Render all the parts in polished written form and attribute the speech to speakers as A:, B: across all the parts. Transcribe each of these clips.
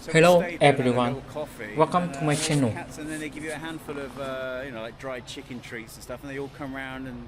A: So we
B: Hello
A: stayed there and had a
B: everyone,
A: little coffee,
B: welcome
A: and
B: to my
A: all the
B: channel.
A: cats, and then they give you a handful of, like dried chicken treats and stuff, and they all come around and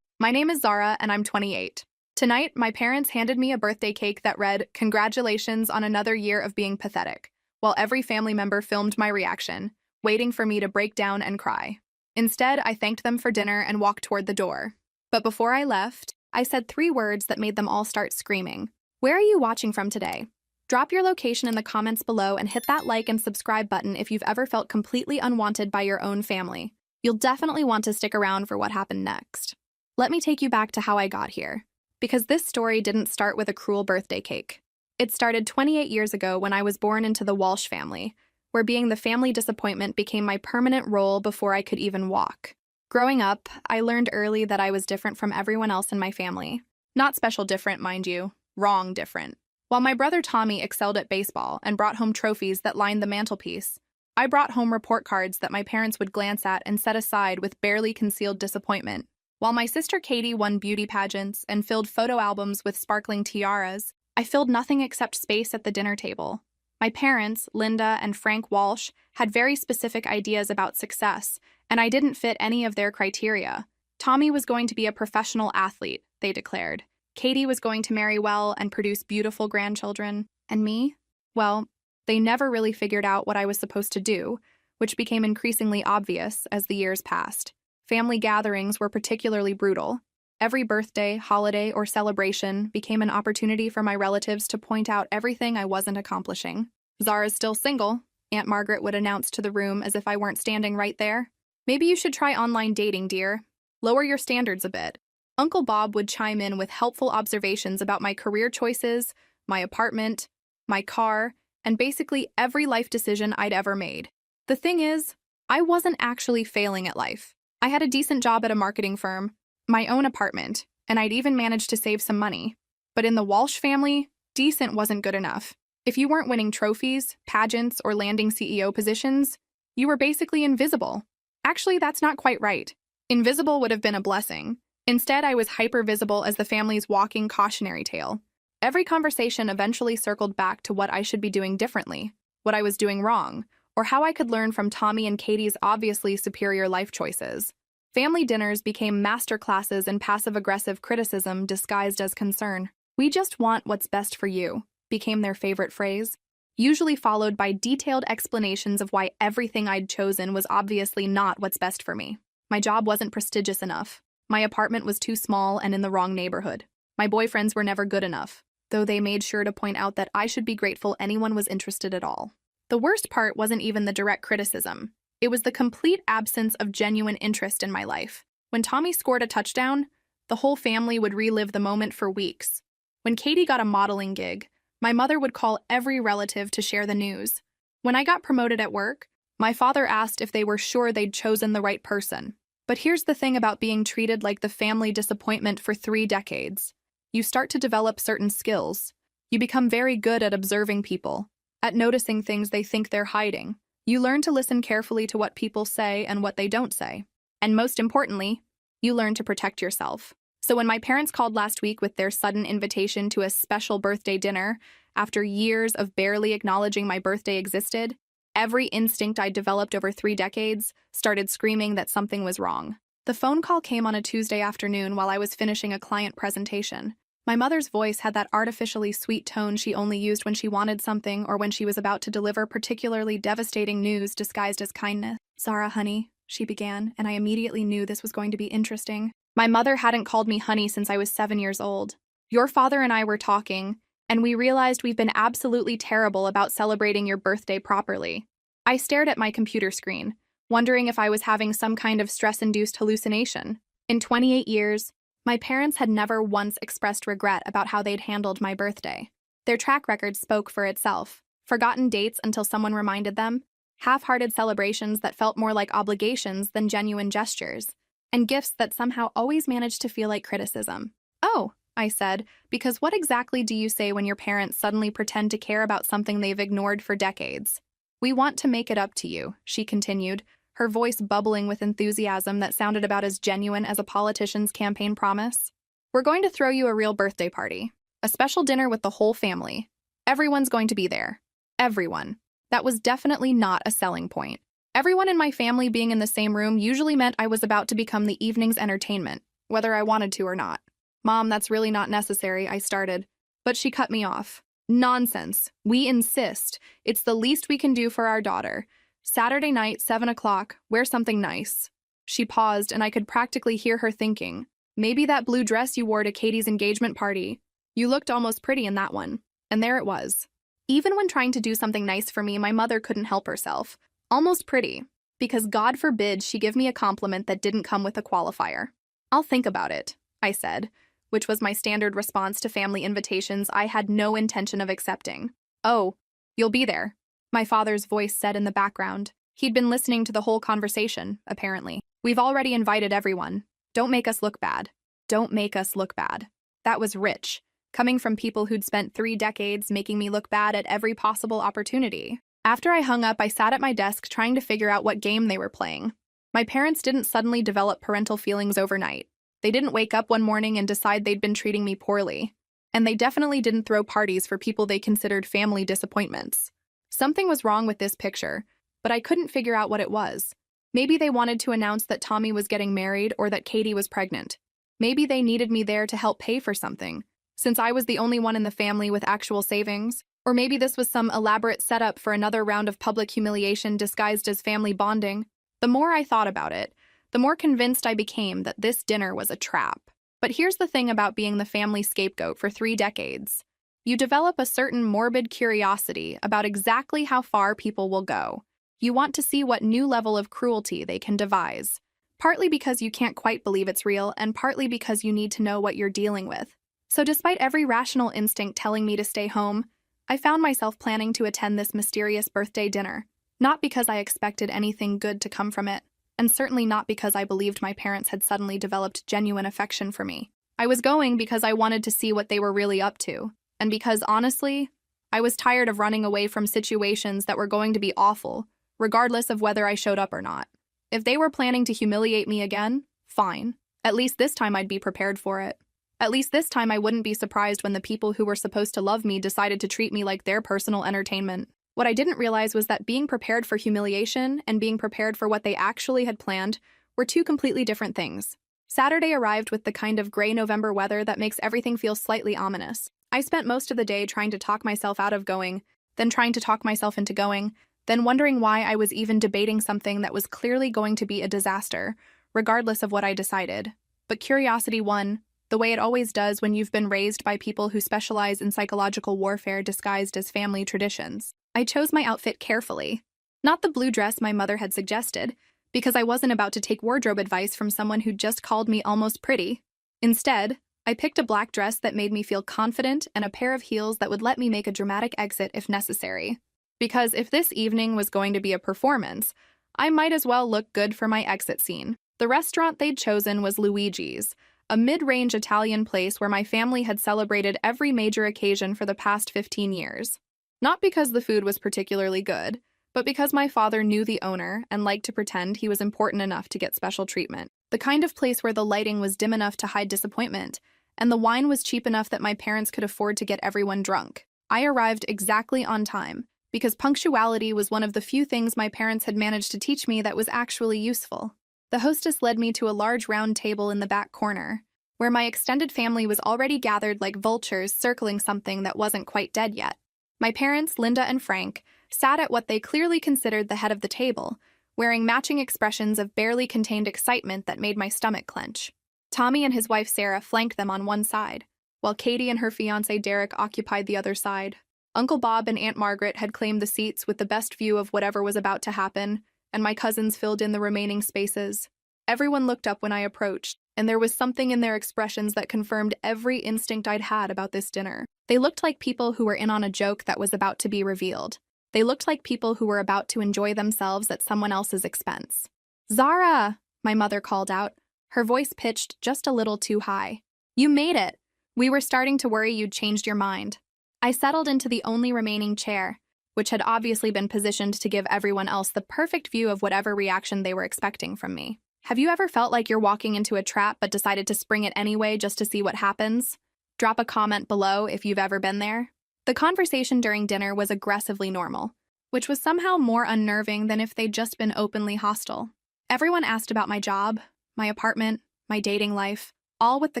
C: My name is Zara, and I'm 28. Tonight, my parents handed me a birthday cake that read, "Congratulations on another year of being pathetic," while every family member filmed my reaction, waiting for me to break down and cry. Instead, I thanked them for dinner and walked toward the door. But before I left, I said three words that made them all start screaming. Where are you watching from today? Drop your location in the comments below and hit that like and subscribe button if you've ever felt completely unwanted by your own family. You'll definitely want to stick around for what happened next. Let me take you back to how I got here, because this story didn't start with a cruel birthday cake. It started 28 years ago when I was born into the Walsh family, where being the family disappointment became my permanent role before I could even walk. Growing up, I learned early that I was different from everyone else in my family. Not special different, mind you, wrong different. While my brother Tommy excelled at baseball and brought home trophies that lined the mantelpiece, I brought home report cards that my parents would glance at and set aside with barely concealed disappointment. While my sister Katie won beauty pageants and filled photo albums with sparkling tiaras, I filled nothing except space at the dinner table. My parents, Linda and Frank Walsh, had very specific ideas about success, and I didn't fit any of their criteria. Tommy was going to be a professional athlete, they declared. Katie was going to marry well and produce beautiful grandchildren. And me? Well, they never really figured out what I was supposed to do, which became increasingly obvious as the years passed. Family gatherings were particularly brutal. Every birthday, holiday, or celebration became an opportunity for my relatives to point out everything I wasn't accomplishing. "Zara's still single," Aunt Margaret would announce to the room as if I weren't standing right there. "Maybe you should try online dating, dear. Lower your standards a bit." Uncle Bob would chime in with helpful observations about my career choices, my apartment, my car, and basically every life decision I'd ever made. The thing is, I wasn't actually failing at life. I had a decent job at a marketing firm, my own apartment, and I'd even managed to save some money. But in the Walsh family, decent wasn't good enough. If you weren't winning trophies, pageants, or landing CEO positions, you were basically invisible. Actually, that's not quite right. Invisible would have been a blessing. Instead, I was hyper-visible as the family's walking cautionary tale. Every conversation eventually circled back to what I should be doing differently, what I was doing wrong, or how I could learn from Tommy and Katie's obviously superior life choices. Family dinners became master classes in passive-aggressive criticism disguised as concern. "We just want what's best for you," became their favorite phrase, usually followed by detailed explanations of why everything I'd chosen was obviously not what's best for me. My job wasn't prestigious enough. My apartment was too small and in the wrong neighborhood. My boyfriends were never good enough, though they made sure to point out that I should be grateful anyone was interested at all. The worst part wasn't even the direct criticism. It was the complete absence of genuine interest in my life. When Tommy scored a touchdown, the whole family would relive the moment for weeks. When Katie got a modeling gig, my mother would call every relative to share the news. When I got promoted at work, my father asked if they were sure they'd chosen the right person. But here's the thing about being treated like the family disappointment for 3 decades. You start to develop certain skills. You become very good at observing people, at noticing things they think they're hiding. You learn to listen carefully to what people say and what they don't say. And most importantly, you learn to protect yourself. So when my parents called last week with their sudden invitation to a special birthday dinner, after years of barely acknowledging my birthday existed, every instinct I'd developed over 3 decades started screaming that something was wrong. The phone call came on a Tuesday afternoon while I was finishing a client presentation. My mother's voice had that artificially sweet tone she only used when she wanted something or when she was about to deliver particularly devastating news disguised as kindness. "Zara, honey," she began, and I immediately knew this was going to be interesting. My mother hadn't called me honey since I was 7 years old. "Your father and I were talking, and we realized we've been absolutely terrible about celebrating your birthday properly." I stared at my computer screen, wondering if I was having some kind of stress-induced hallucination. In 28 years, my parents had never once expressed regret about how they'd handled my birthday. Their track record spoke for itself. Forgotten dates until someone reminded them, half-hearted celebrations that felt more like obligations than genuine gestures, and gifts that somehow always managed to feel like criticism. "Oh," I said, "because what exactly do you say when your parents suddenly pretend to care about something they've ignored for decades?" "We want to make it up to you," she continued, her voice bubbling with enthusiasm that sounded about as genuine as a politician's campaign promise. "We're going to throw you a real birthday party, a special dinner with the whole family. Everyone's going to be there. Everyone. That was definitely not a selling point. Everyone in my family being in the same room usually meant I was about to become the evening's entertainment, whether I wanted to or not. Mom, that's really not necessary, I started. But she cut me off. Nonsense. We insist. It's the least we can do for our daughter. Saturday night, 7 o'clock, wear something nice. She paused, and I could practically hear her thinking. Maybe that blue dress you wore to Katie's engagement party. You looked almost pretty in that one. And there it was. Even when trying to do something nice for me, my mother couldn't help herself. Almost pretty. Because God forbid she give me a compliment that didn't come with a qualifier. I'll think about it, I said, which was my standard response to family invitations I had no intention of accepting. Oh, you'll be there, my father's voice said in the background. He'd been listening to the whole conversation, apparently. We've already invited everyone. Don't make us look bad. Don't make us look bad. That was rich, coming from people who'd spent 3 decades making me look bad at every possible opportunity. After I hung up, I sat at my desk trying to figure out what game they were playing. My parents didn't suddenly develop parental feelings overnight. They didn't wake up one morning and decide they'd been treating me poorly. And they definitely didn't throw parties for people they considered family disappointments. Something was wrong with this picture, but I couldn't figure out what it was. Maybe they wanted to announce that Tommy was getting married or that Katie was pregnant. Maybe they needed me there to help pay for something, since I was the only one in the family with actual savings. Or maybe this was some elaborate setup for another round of public humiliation disguised as family bonding. The more I thought about it, the more convinced I became that this dinner was a trap. But here's the thing about being the family scapegoat for 3 decades. You develop a certain morbid curiosity about exactly how far people will go. You want to see what new level of cruelty they can devise. Partly because you can't quite believe it's real, and partly because you need to know what you're dealing with. So despite every rational instinct telling me to stay home, I found myself planning to attend this mysterious birthday dinner. Not because I expected anything good to come from it, and certainly not because I believed my parents had suddenly developed genuine affection for me. I was going because I wanted to see what they were really up to, and because, honestly, I was tired of running away from situations that were going to be awful, regardless of whether I showed up or not. If they were planning to humiliate me again, fine. At least this time I'd be prepared for it. At least this time I wouldn't be surprised when the people who were supposed to love me decided to treat me like their personal entertainment. What I didn't realize was that being prepared for humiliation and being prepared for what they actually had planned were 2 completely different things. Saturday arrived with the kind of gray November weather that makes everything feel slightly ominous. I spent most of the day trying to talk myself out of going, then trying to talk myself into going, then wondering why I was even debating something that was clearly going to be a disaster, regardless of what I decided. But curiosity won, the way it always does when you've been raised by people who specialize in psychological warfare disguised as family traditions. I chose my outfit carefully. Not the blue dress my mother had suggested, because I wasn't about to take wardrobe advice from someone who just called me almost pretty. Instead, I picked a black dress that made me feel confident and a pair of heels that would let me make a dramatic exit if necessary. Because if this evening was going to be a performance, I might as well look good for my exit scene. The restaurant they'd chosen was Luigi's, a mid-range Italian place where my family had celebrated every major occasion for the past 15 years. Not because the food was particularly good, but because my father knew the owner and liked to pretend he was important enough to get special treatment. The kind of place where the lighting was dim enough to hide disappointment, and the wine was cheap enough that my parents could afford to get everyone drunk. I arrived exactly on time, because punctuality was one of the few things my parents had managed to teach me that was actually useful. The hostess led me to a large round table in the back corner, where my extended family was already gathered like vultures circling something that wasn't quite dead yet. My parents, Linda and Frank, sat at what they clearly considered the head of the table, wearing matching expressions of barely contained excitement that made my stomach clench. Tommy and his wife Sarah flanked them on one side, while Katie and her fiancé Derek occupied the other side. Uncle Bob and Aunt Margaret had claimed the seats with the best view of whatever was about to happen, and my cousins filled in the remaining spaces. Everyone looked up when I approached, and there was something in their expressions that confirmed every instinct I'd had about this dinner. They looked like people who were in on a joke that was about to be revealed. They looked like people who were about to enjoy themselves at someone else's expense. "Zara!" my mother called out, her voice pitched just a little too high. "You made it! We were starting to worry you'd changed your mind." I settled into the only remaining chair, which had obviously been positioned to give everyone else the perfect view of whatever reaction they were expecting from me. Have you ever felt like you're walking into a trap but decided to spring it anyway just to see what happens? Drop a comment below if you've ever been there. The conversation during dinner was aggressively normal, which was somehow more unnerving than if they'd just been openly hostile. Everyone asked about my job, my apartment, my dating life, all with the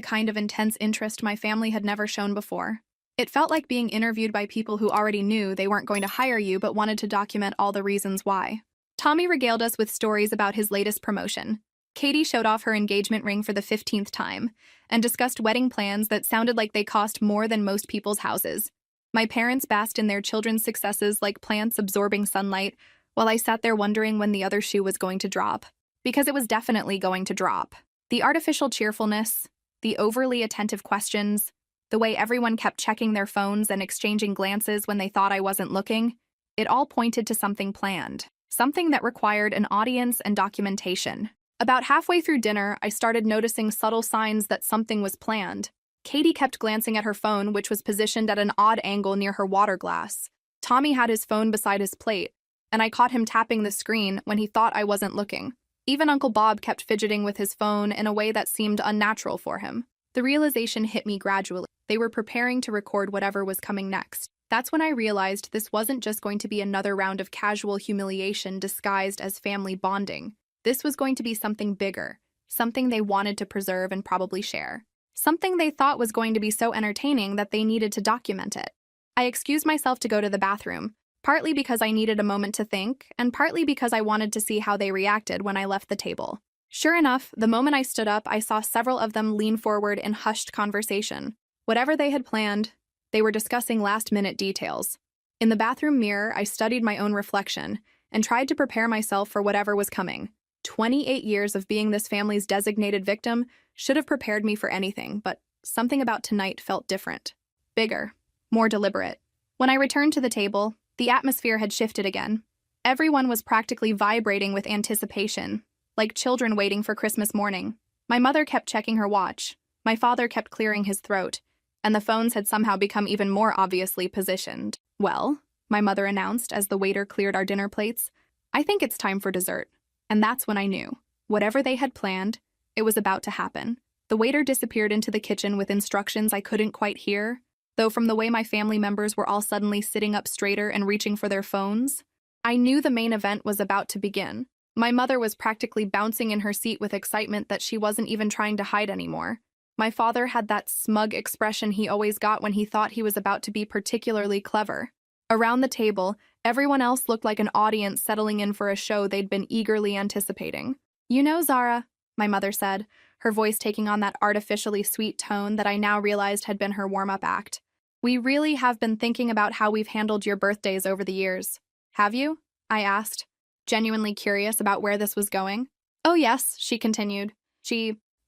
C: kind of intense interest my family had never shown before. It felt like being interviewed by people who already knew they weren't going to hire you but wanted to document all the reasons why. Tommy regaled us with stories about his latest promotion. Katie showed off her engagement ring for the 15th time and discussed wedding plans that sounded like they cost more than most people's houses. My parents basked in their children's successes like plants absorbing sunlight, while I sat there wondering when the other shoe was going to drop. Because it was definitely going to drop. The artificial cheerfulness, the overly attentive questions, the way everyone kept checking their phones and exchanging glances when they thought I wasn't looking, it all pointed to something planned, something that required an audience and documentation. About halfway through dinner, I started noticing subtle signs that something was planned. Katie kept glancing at her phone, which was positioned at an odd angle near her water glass. Tommy had his phone beside his plate, and I caught him tapping the screen when he thought I wasn't looking. Even Uncle Bob kept fidgeting with his phone in a way that seemed unnatural for him. The realization hit me gradually. They were preparing to record whatever was coming next. That's when I realized this wasn't just going to be another round of casual humiliation disguised as family bonding. This was going to be something bigger, something they wanted to preserve and probably share. Something they thought was going to be so entertaining that they needed to document it. I excused myself to go to the bathroom, partly because I needed a moment to think, and partly because I wanted to see how they reacted when I left the table. Sure enough, the moment I stood up, I saw several of them lean forward in hushed conversation. Whatever they had planned, they were discussing last-minute details. In the bathroom mirror, I studied my own reflection and tried to prepare myself for whatever was coming. 28 years of being this family's designated victim should have prepared me for anything, but something about tonight felt different. Bigger, more deliberate. When I returned to the table, the atmosphere had shifted again. Everyone was practically vibrating with anticipation, like children waiting for Christmas morning. My mother kept checking her watch. My father kept clearing his throat, and the phones had somehow become even more obviously positioned. "Well," my mother announced as the waiter cleared our dinner plates, "I think it's time for dessert." And that's when I knew. Whatever they had planned, it was about to happen. The waiter disappeared into the kitchen with instructions I couldn't quite hear, though from the way my family members were all suddenly sitting up straighter and reaching for their phones, I knew the main event was about to begin. My mother was practically bouncing in her seat with excitement that she wasn't even trying to hide anymore. My father had that smug expression he always got when he thought he was about to be particularly clever. Around the table, everyone else looked like an audience settling in for a show they'd been eagerly anticipating. "You know, Zara," my mother said, her voice taking on that artificially sweet tone that I now realized had been her warm-up act. "We really have been thinking about how we've handled your birthdays over the years. Have you?" I asked, genuinely curious about where this was going. "Oh yes," she continued,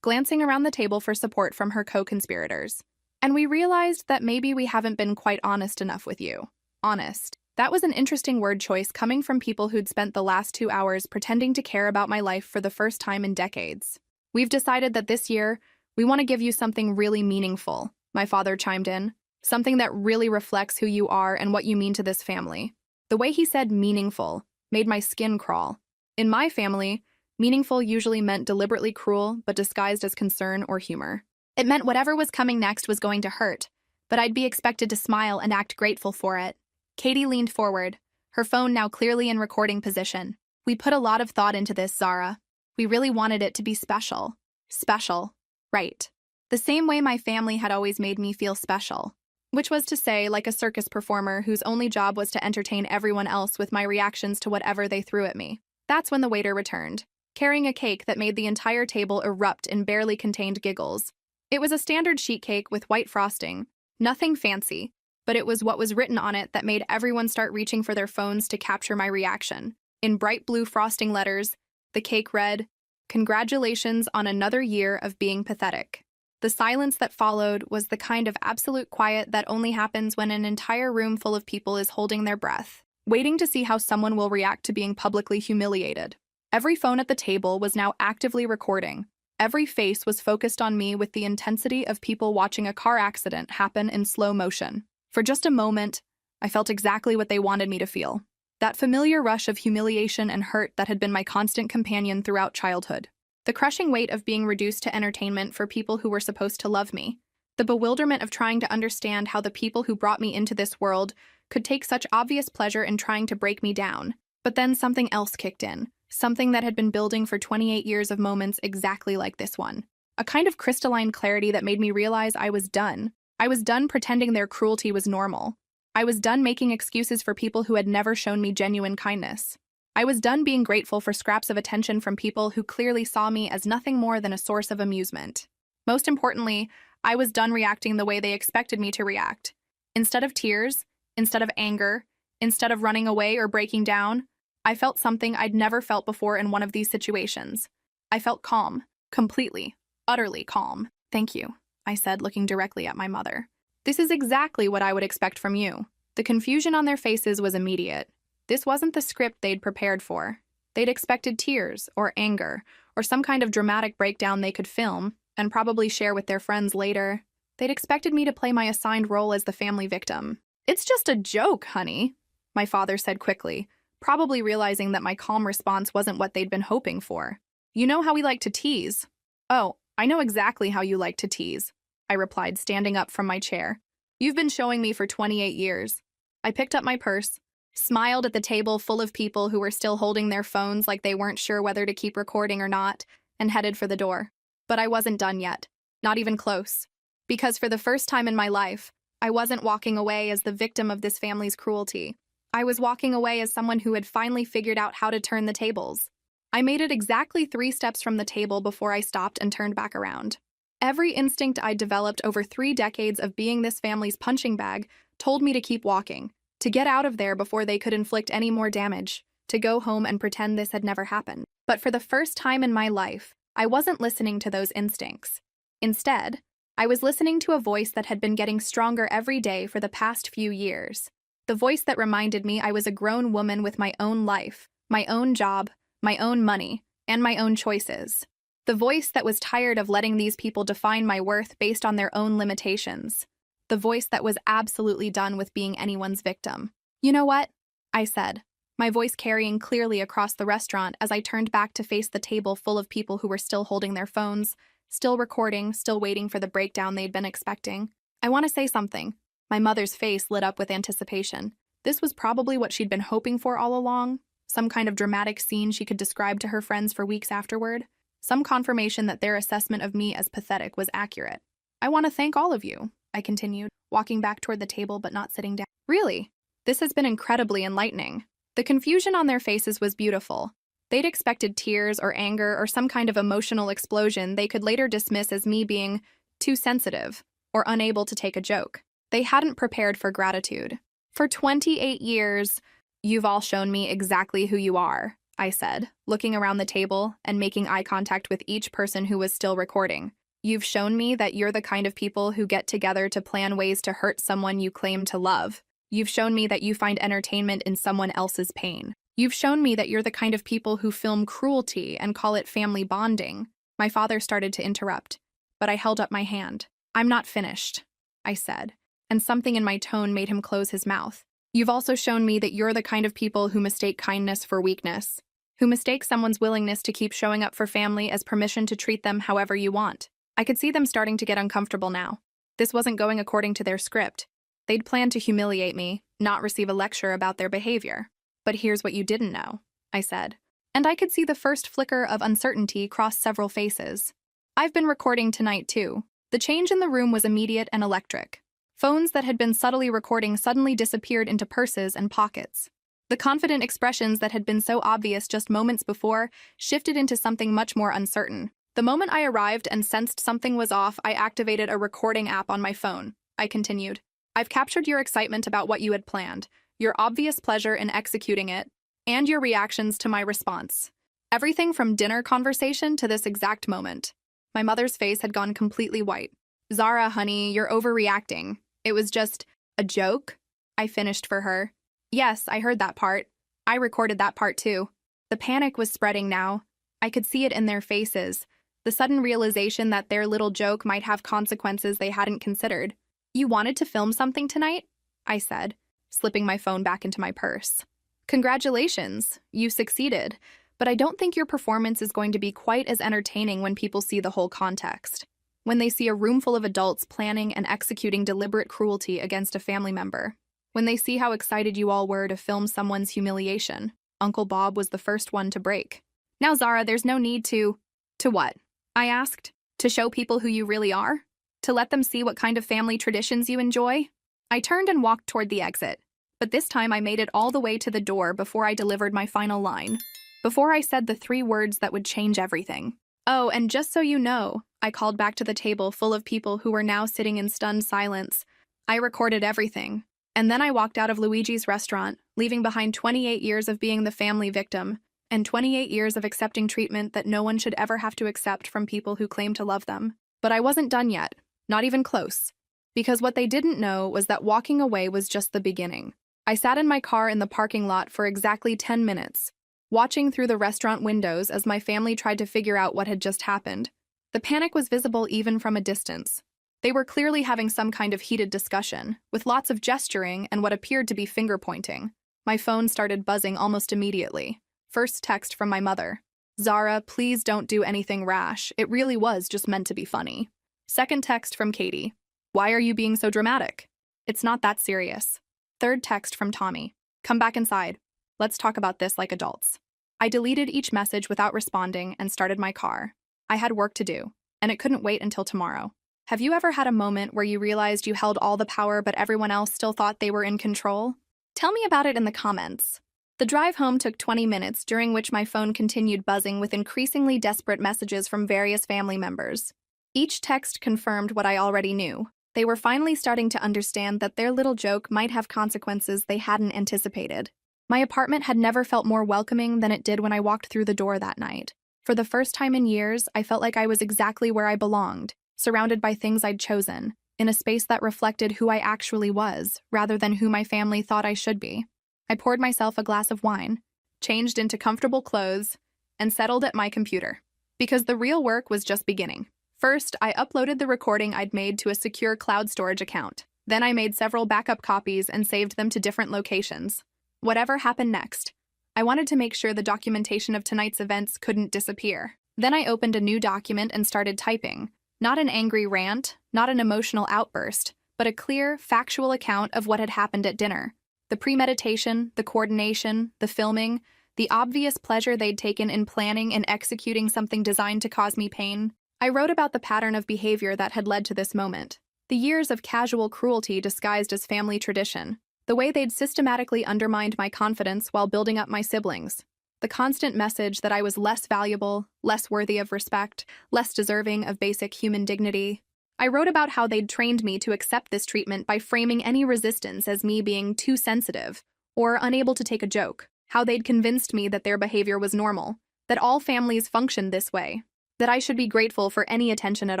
C: glancing around the table for support from her co-conspirators. "And we realized that maybe we haven't been quite honest enough with you." Honest. That was an interesting word choice coming from people who'd spent the last 2 hours pretending to care about my life for the first time in decades. "We've decided that this year, we want to give you something really meaningful," my father chimed in. "Something that really reflects who you are and what you mean to this family." The way he said meaningful made my skin crawl. In my family, meaningful usually meant deliberately cruel but disguised as concern or humor. It meant whatever was coming next was going to hurt, but I'd be expected to smile and act grateful for it. Katie leaned forward, her phone now clearly in recording position. "We put a lot of thought into this, Zara. We really wanted it to be special." Special. Right. The same way my family had always made me feel special. Which was to say, like a circus performer whose only job was to entertain everyone else with my reactions to whatever they threw at me. That's when the waiter returned, carrying a cake that made the entire table erupt in barely contained giggles. It was a standard sheet cake with white frosting. Nothing fancy. But it was what was written on it that made everyone start reaching for their phones to capture my reaction. In bright blue frosting letters, the cake read, "Congratulations on another year of being pathetic." The silence that followed was the kind of absolute quiet that only happens when an entire room full of people is holding their breath, waiting to see how someone will react to being publicly humiliated. Every phone at the table was now actively recording. Every face was focused on me with the intensity of people watching a car accident happen in slow motion. For just a moment, I felt exactly what they wanted me to feel. That familiar rush of humiliation and hurt that had been my constant companion throughout childhood. The crushing weight of being reduced to entertainment for people who were supposed to love me. The bewilderment of trying to understand how the people who brought me into this world could take such obvious pleasure in trying to break me down. But then something else kicked in, something that had been building for 28 years of moments exactly like this one. A kind of crystalline clarity that made me realize I was done. I was done pretending their cruelty was normal. I was done making excuses for people who had never shown me genuine kindness. I was done being grateful for scraps of attention from people who clearly saw me as nothing more than a source of amusement. Most importantly, I was done reacting the way they expected me to react. Instead of tears, instead of anger, instead of running away or breaking down, I felt something I'd never felt before in one of these situations. I felt calm, completely, utterly calm. "Thank you," I said, looking directly at my mother. "This is exactly what I would expect from you." The confusion on their faces was immediate. This wasn't the script they'd prepared for. They'd expected tears, or anger, or some kind of dramatic breakdown they could film, and probably share with their friends later. They'd expected me to play my assigned role as the family victim. "It's just a joke, honey," my father said quickly, probably realizing that my calm response wasn't what they'd been hoping for. "You know how we like to tease." "Oh, I know exactly how you like to tease," I replied, standing up from my chair. "You've been showing me for 28 years. I picked up my purse, smiled at the table full of people who were still holding their phones like they weren't sure whether to keep recording or not, and headed for the door. But I wasn't done yet. Not even close. Because for the first time in my life, I wasn't walking away as the victim of this family's cruelty. I was walking away as someone who had finally figured out how to turn the tables. I made it exactly 3 steps from the table before I stopped and turned back around. Every instinct I'd developed over 3 decades of being this family's punching bag told me to keep walking, to get out of there before they could inflict any more damage, to go home and pretend this had never happened. But for the first time in my life, I wasn't listening to those instincts. Instead, I was listening to a voice that had been getting stronger every day for the past few years. The voice that reminded me I was a grown woman with my own life, my own job, my own money, and my own choices. The voice that was tired of letting these people define my worth based on their own limitations. The voice that was absolutely done with being anyone's victim. "You know what?" I said, my voice carrying clearly across the restaurant as I turned back to face the table full of people who were still holding their phones, still recording, still waiting for the breakdown they'd been expecting. "I want to say something." My mother's face lit up with anticipation. This was probably what she'd been hoping for all along, some kind of dramatic scene she could describe to her friends for weeks afterward, some confirmation that their assessment of me as pathetic was accurate. "I want to thank all of you," I continued, walking back toward the table but not sitting down. "Really, this has been incredibly enlightening." The confusion on their faces was beautiful. They'd expected tears or anger or some kind of emotional explosion they could later dismiss as me being too sensitive or unable to take a joke. They hadn't prepared for gratitude. "For 28 years, you've all shown me exactly who you are," I said, looking around the table and making eye contact with each person who was still recording. "You've shown me that you're the kind of people who get together to plan ways to hurt someone you claim to love. You've shown me that you find entertainment in someone else's pain. You've shown me that you're the kind of people who film cruelty and call it family bonding." My father started to interrupt, but I held up my hand. "I'm not finished," I said, and something in my tone made him close his mouth. "You've also shown me that you're the kind of people who mistake kindness for weakness, who mistake someone's willingness to keep showing up for family as permission to treat them however you want." I could see them starting to get uncomfortable now. This wasn't going according to their script. They'd planned to humiliate me, not receive a lecture about their behavior. "But here's what you didn't know," I said. And I could see the first flicker of uncertainty cross several faces. "I've been recording tonight, too." The change in the room was immediate and electric. Phones that had been subtly recording suddenly disappeared into purses and pockets. The confident expressions that had been so obvious just moments before shifted into something much more uncertain. The moment I arrived and sensed something was off, I activated a recording app on my phone. I continued. "I've captured your excitement about what you had planned, your obvious pleasure in executing it, and your reactions to my response. Everything from dinner conversation to this exact moment." My mother's face had gone completely white. "Zara, honey, you're overreacting. It was just a joke," I finished for her. "Yes, I heard that part. I recorded that part too." The panic was spreading now. I could see it in their faces, the sudden realization that their little joke might have consequences they hadn't considered. "You wanted to film something tonight?" I said, slipping my phone back into my purse. "Congratulations, you succeeded, but I don't think your performance is going to be quite as entertaining when people see the whole context." when they see a room full of adults planning and executing deliberate cruelty against a family member, when they see how excited you all were to film someone's humiliation. Uncle Bob was the first one to break. Now, Zara, there's no need to... To what? I asked. To show people who you really are? To let them see what kind of family traditions you enjoy? I turned and walked toward the exit, but this time I made it all the way to the door before I delivered my final line. Before I said the 3 words that would change everything. Oh, and just so you know, I called back to the table full of people who were now sitting in stunned silence. I recorded everything. And then I walked out of Luigi's restaurant, leaving behind 28 years of being the family victim, and 28 years of accepting treatment that no one should ever have to accept from people who claim to love them. But I wasn't done yet, not even close. Because what they didn't know was that walking away was just the beginning. I sat in my car in the parking lot for exactly 10 minutes, watching through the restaurant windows as my family tried to figure out what had just happened. The panic was visible even from a distance. They were clearly having some kind of heated discussion, with lots of gesturing and what appeared to be finger-pointing. My phone started buzzing almost immediately. First text from my mother. Zara, please don't do anything rash. It really was just meant to be funny. Second text from Katie. Why are you being so dramatic? It's not that serious. Third text from Tommy. Come back inside. Let's talk about this like adults. I deleted each message without responding and started my car. I had work to do, and it couldn't wait until tomorrow. Have you ever had a moment where you realized you held all the power but everyone else still thought they were in control? Tell me about it in the comments. The drive home took 20 minutes, during which my phone continued buzzing with increasingly desperate messages from various family members. Each text confirmed what I already knew. They were finally starting to understand that their little joke might have consequences they hadn't anticipated. My apartment had never felt more welcoming than it did when I walked through the door that night. For the first time in years, I felt like I was exactly where I belonged, surrounded by things I'd chosen, in a space that reflected who I actually was, rather than who my family thought I should be. I poured myself a glass of wine, changed into comfortable clothes, and settled at my computer. Because the real work was just beginning. First, I uploaded the recording I'd made to a secure cloud storage account. Then I made several backup copies and saved them to different locations. Whatever happened next, I wanted to make sure the documentation of tonight's events couldn't disappear. Then I opened a new document and started typing. Not an angry rant, not an emotional outburst, but a clear, factual account of what had happened at dinner. The premeditation, the coordination, the filming, the obvious pleasure they'd taken in planning and executing something designed to cause me pain. I wrote about the pattern of behavior that had led to this moment. The years of casual cruelty disguised as family tradition. The way they'd systematically undermined my confidence while building up my siblings. The constant message that I was less valuable, less worthy of respect, less deserving of basic human dignity. I wrote about how they'd trained me to accept this treatment by framing any resistance as me being too sensitive or unable to take a joke. How they'd convinced me that their behavior was normal, that all families functioned this way, that I should be grateful for any attention at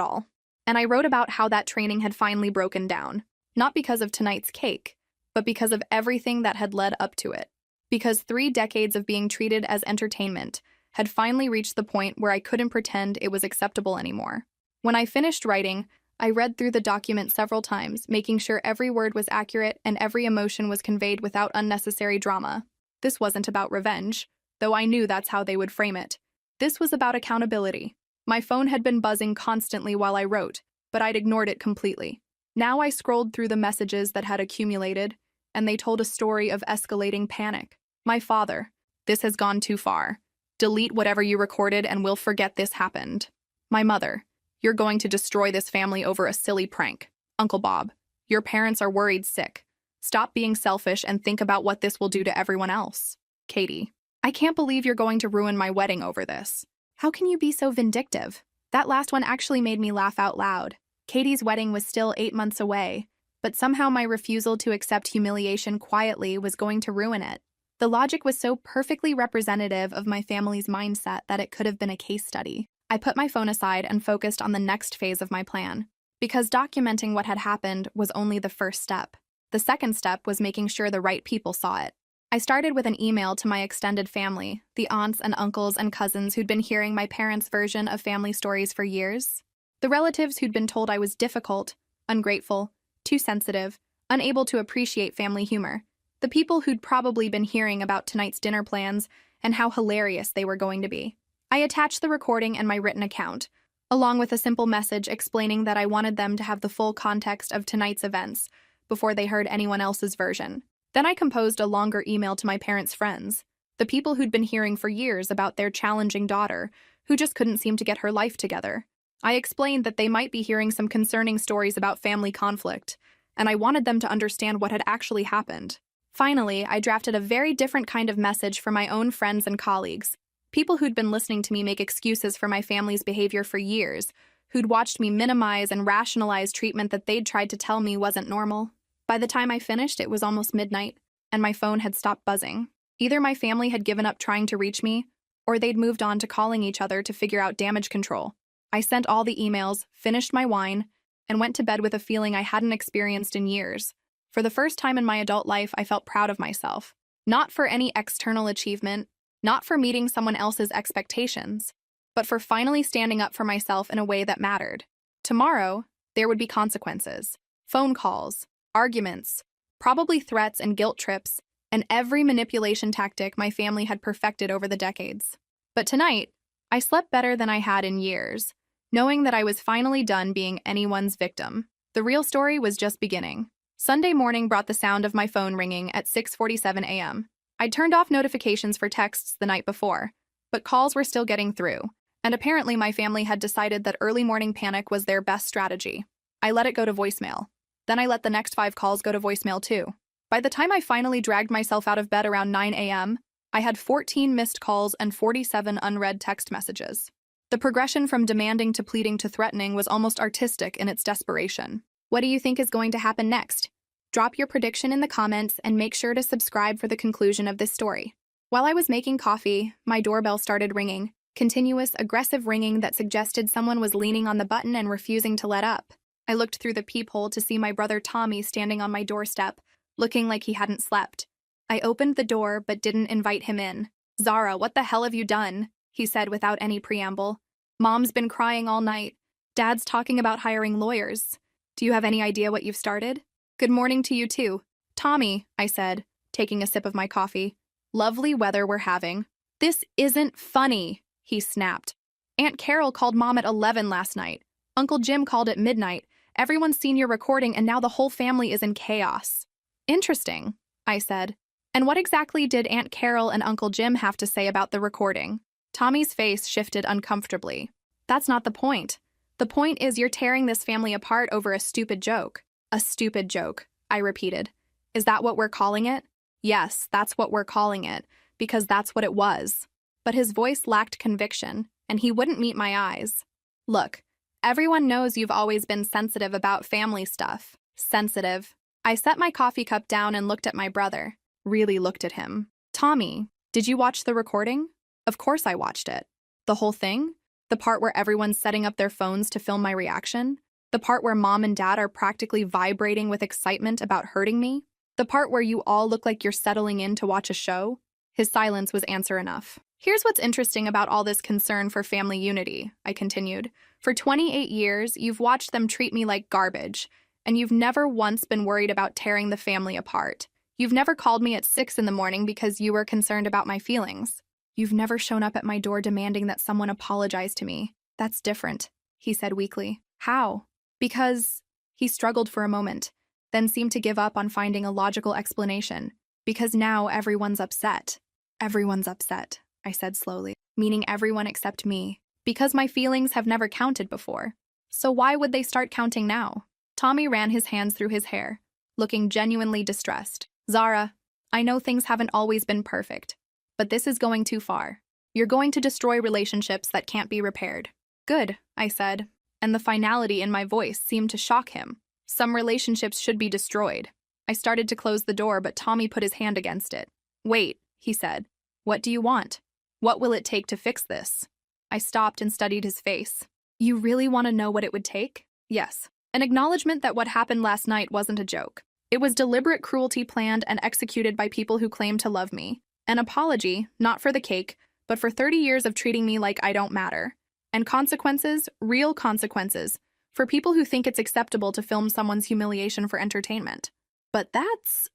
C: all. And I wrote about how that training had finally broken down, not because of tonight's cake, but because of everything that had led up to it. Because 3 decades of being treated as entertainment had finally reached the point where I couldn't pretend it was acceptable anymore. When I finished writing, I read through the document several times, making sure every word was accurate and every emotion was conveyed without unnecessary drama. This wasn't about revenge, though I knew that's how they would frame it. This was about accountability. My phone had been buzzing constantly while I wrote, but I'd ignored it completely. Now I scrolled through the messages that had accumulated, and they told a story of escalating panic. My father, this has gone too far. Delete whatever you recorded and we'll forget this happened. My mother, you're going to destroy this family over a silly prank. Uncle Bob, your parents are worried sick. Stop being selfish and think about what this will do to everyone else. Katie, I can't believe you're going to ruin my wedding over this. How can you be so vindictive? That last one actually made me laugh out loud. Katie's wedding was still 8 months away, but somehow my refusal to accept humiliation quietly was going to ruin it. The logic was so perfectly representative of my family's mindset that it could have been a case study. I put my phone aside and focused on the next phase of my plan, because documenting what had happened was only the first step. The second step was making sure the right people saw it. I started with an email to my extended family, the aunts and uncles and cousins who'd been hearing my parents' version of family stories for years. The relatives who'd been told I was difficult, ungrateful, too sensitive, unable to appreciate family humor. The people who'd probably been hearing about tonight's dinner plans and how hilarious they were going to be. I attached the recording and my written account, along with a simple message explaining that I wanted them to have the full context of tonight's events before they heard anyone else's version. Then I composed a longer email to my parents' friends, the people who'd been hearing for years about their challenging daughter, who just couldn't seem to get her life together. I explained that they might be hearing some concerning stories about family conflict, and I wanted them to understand what had actually happened. Finally, I drafted a very different kind of message for my own friends and colleagues, people who'd been listening to me make excuses for my family's behavior for years, who'd watched me minimize and rationalize treatment that they'd tried to tell me wasn't normal. By the time I finished, it was almost midnight, and my phone had stopped buzzing. Either my family had given up trying to reach me, or they'd moved on to calling each other to figure out damage control. I sent all the emails, finished my wine, and went to bed with a feeling I hadn't experienced in years. For the first time in my adult life, I felt proud of myself. Not for any external achievement, not for meeting someone else's expectations, but for finally standing up for myself in a way that mattered. Tomorrow, there would be consequences. Phone calls, arguments, probably threats and guilt trips, and every manipulation tactic my family had perfected over the decades. But tonight, I slept better than I had in years, knowing that I was finally done being anyone's victim. The real story was just beginning. Sunday morning brought the sound of my phone ringing at 6:47 a.m. I'd turned off notifications for texts the night before, but calls were still getting through, and apparently my family had decided that early morning panic was their best strategy. I let it go to voicemail. Then I let the next 5 calls go to voicemail too. By the time I finally dragged myself out of bed around 9 a.m., I had 14 missed calls and 47 unread text messages. The progression from demanding to pleading to threatening was almost artistic in its desperation. What do you think is going to happen next? Drop your prediction in the comments and make sure to subscribe for the conclusion of this story. While I was making coffee, my doorbell started ringing, continuous, aggressive ringing that suggested someone was leaning on the button and refusing to let up. I looked through the peephole to see my brother Tommy standing on my doorstep, looking like he hadn't slept. I opened the door but didn't invite him in. "Zara, what the hell have you done?" he said without any preamble. "Mom's been crying all night. Dad's talking about hiring lawyers. Do you have any idea what you've started?" "Good morning to you too, Tommy," I said, taking a sip of my coffee. "Lovely weather we're having." "This isn't funny," he snapped. "Aunt Carol called Mom at 11 last night. Uncle Jim called at midnight. Everyone's seen your recording and now the whole family is in chaos." "Interesting," I said. "And what exactly did Aunt Carol and Uncle Jim have to say about the recording?" Tommy's face shifted uncomfortably. "That's not the point. The point is you're tearing this family apart over a stupid joke." "A stupid joke," I repeated. "Is that what we're calling it?" "Yes, that's what we're calling it, because that's what it was." But his voice lacked conviction, and he wouldn't meet my eyes. "Look, everyone knows you've always been sensitive about family stuff." "Sensitive?" I set my coffee cup down and looked at my brother. Really looked at him. "Tommy, did you watch the recording?" "Of course I watched it." "The whole thing? The part where everyone's setting up their phones to film my reaction? The part where Mom and Dad are practically vibrating with excitement about hurting me? The part where you all look like you're settling in to watch a show?" His silence was answer enough. "Here's what's interesting about all this concern for family unity," I continued. "For 28 years, you've watched them treat me like garbage, and you've never once been worried about tearing the family apart. You've never called me at 6 in the morning because you were concerned about my feelings. You've never shown up at my door demanding that someone apologize to me. That's different," he said weakly. "How?" "Because," he struggled for a moment, then seemed to give up on finding a logical explanation. "Because now everyone's upset." "Everyone's upset," I said slowly, "meaning everyone except me. Because my feelings have never counted before. So why would they start counting now?" Tommy ran his hands through his hair, looking genuinely distressed. "Zara, I know things haven't always been perfect, but this is going too far. You're going to destroy relationships that can't be repaired." "Good," I said, and the finality in my voice seemed to shock him. "Some relationships should be destroyed." I started to close the door, but Tommy put his hand against it. "Wait," he said. "What do you want? What will it take to fix this?" I stopped and studied his face. "You really want to know what it would take?" "Yes." An acknowledgement that what happened last night wasn't a joke. It was deliberate cruelty planned and executed by people who claim to love me. An apology, not for the cake, but for 30 years of treating me like I don't matter. And consequences, real consequences, for people who think it's acceptable to film someone's humiliation for entertainment. But that's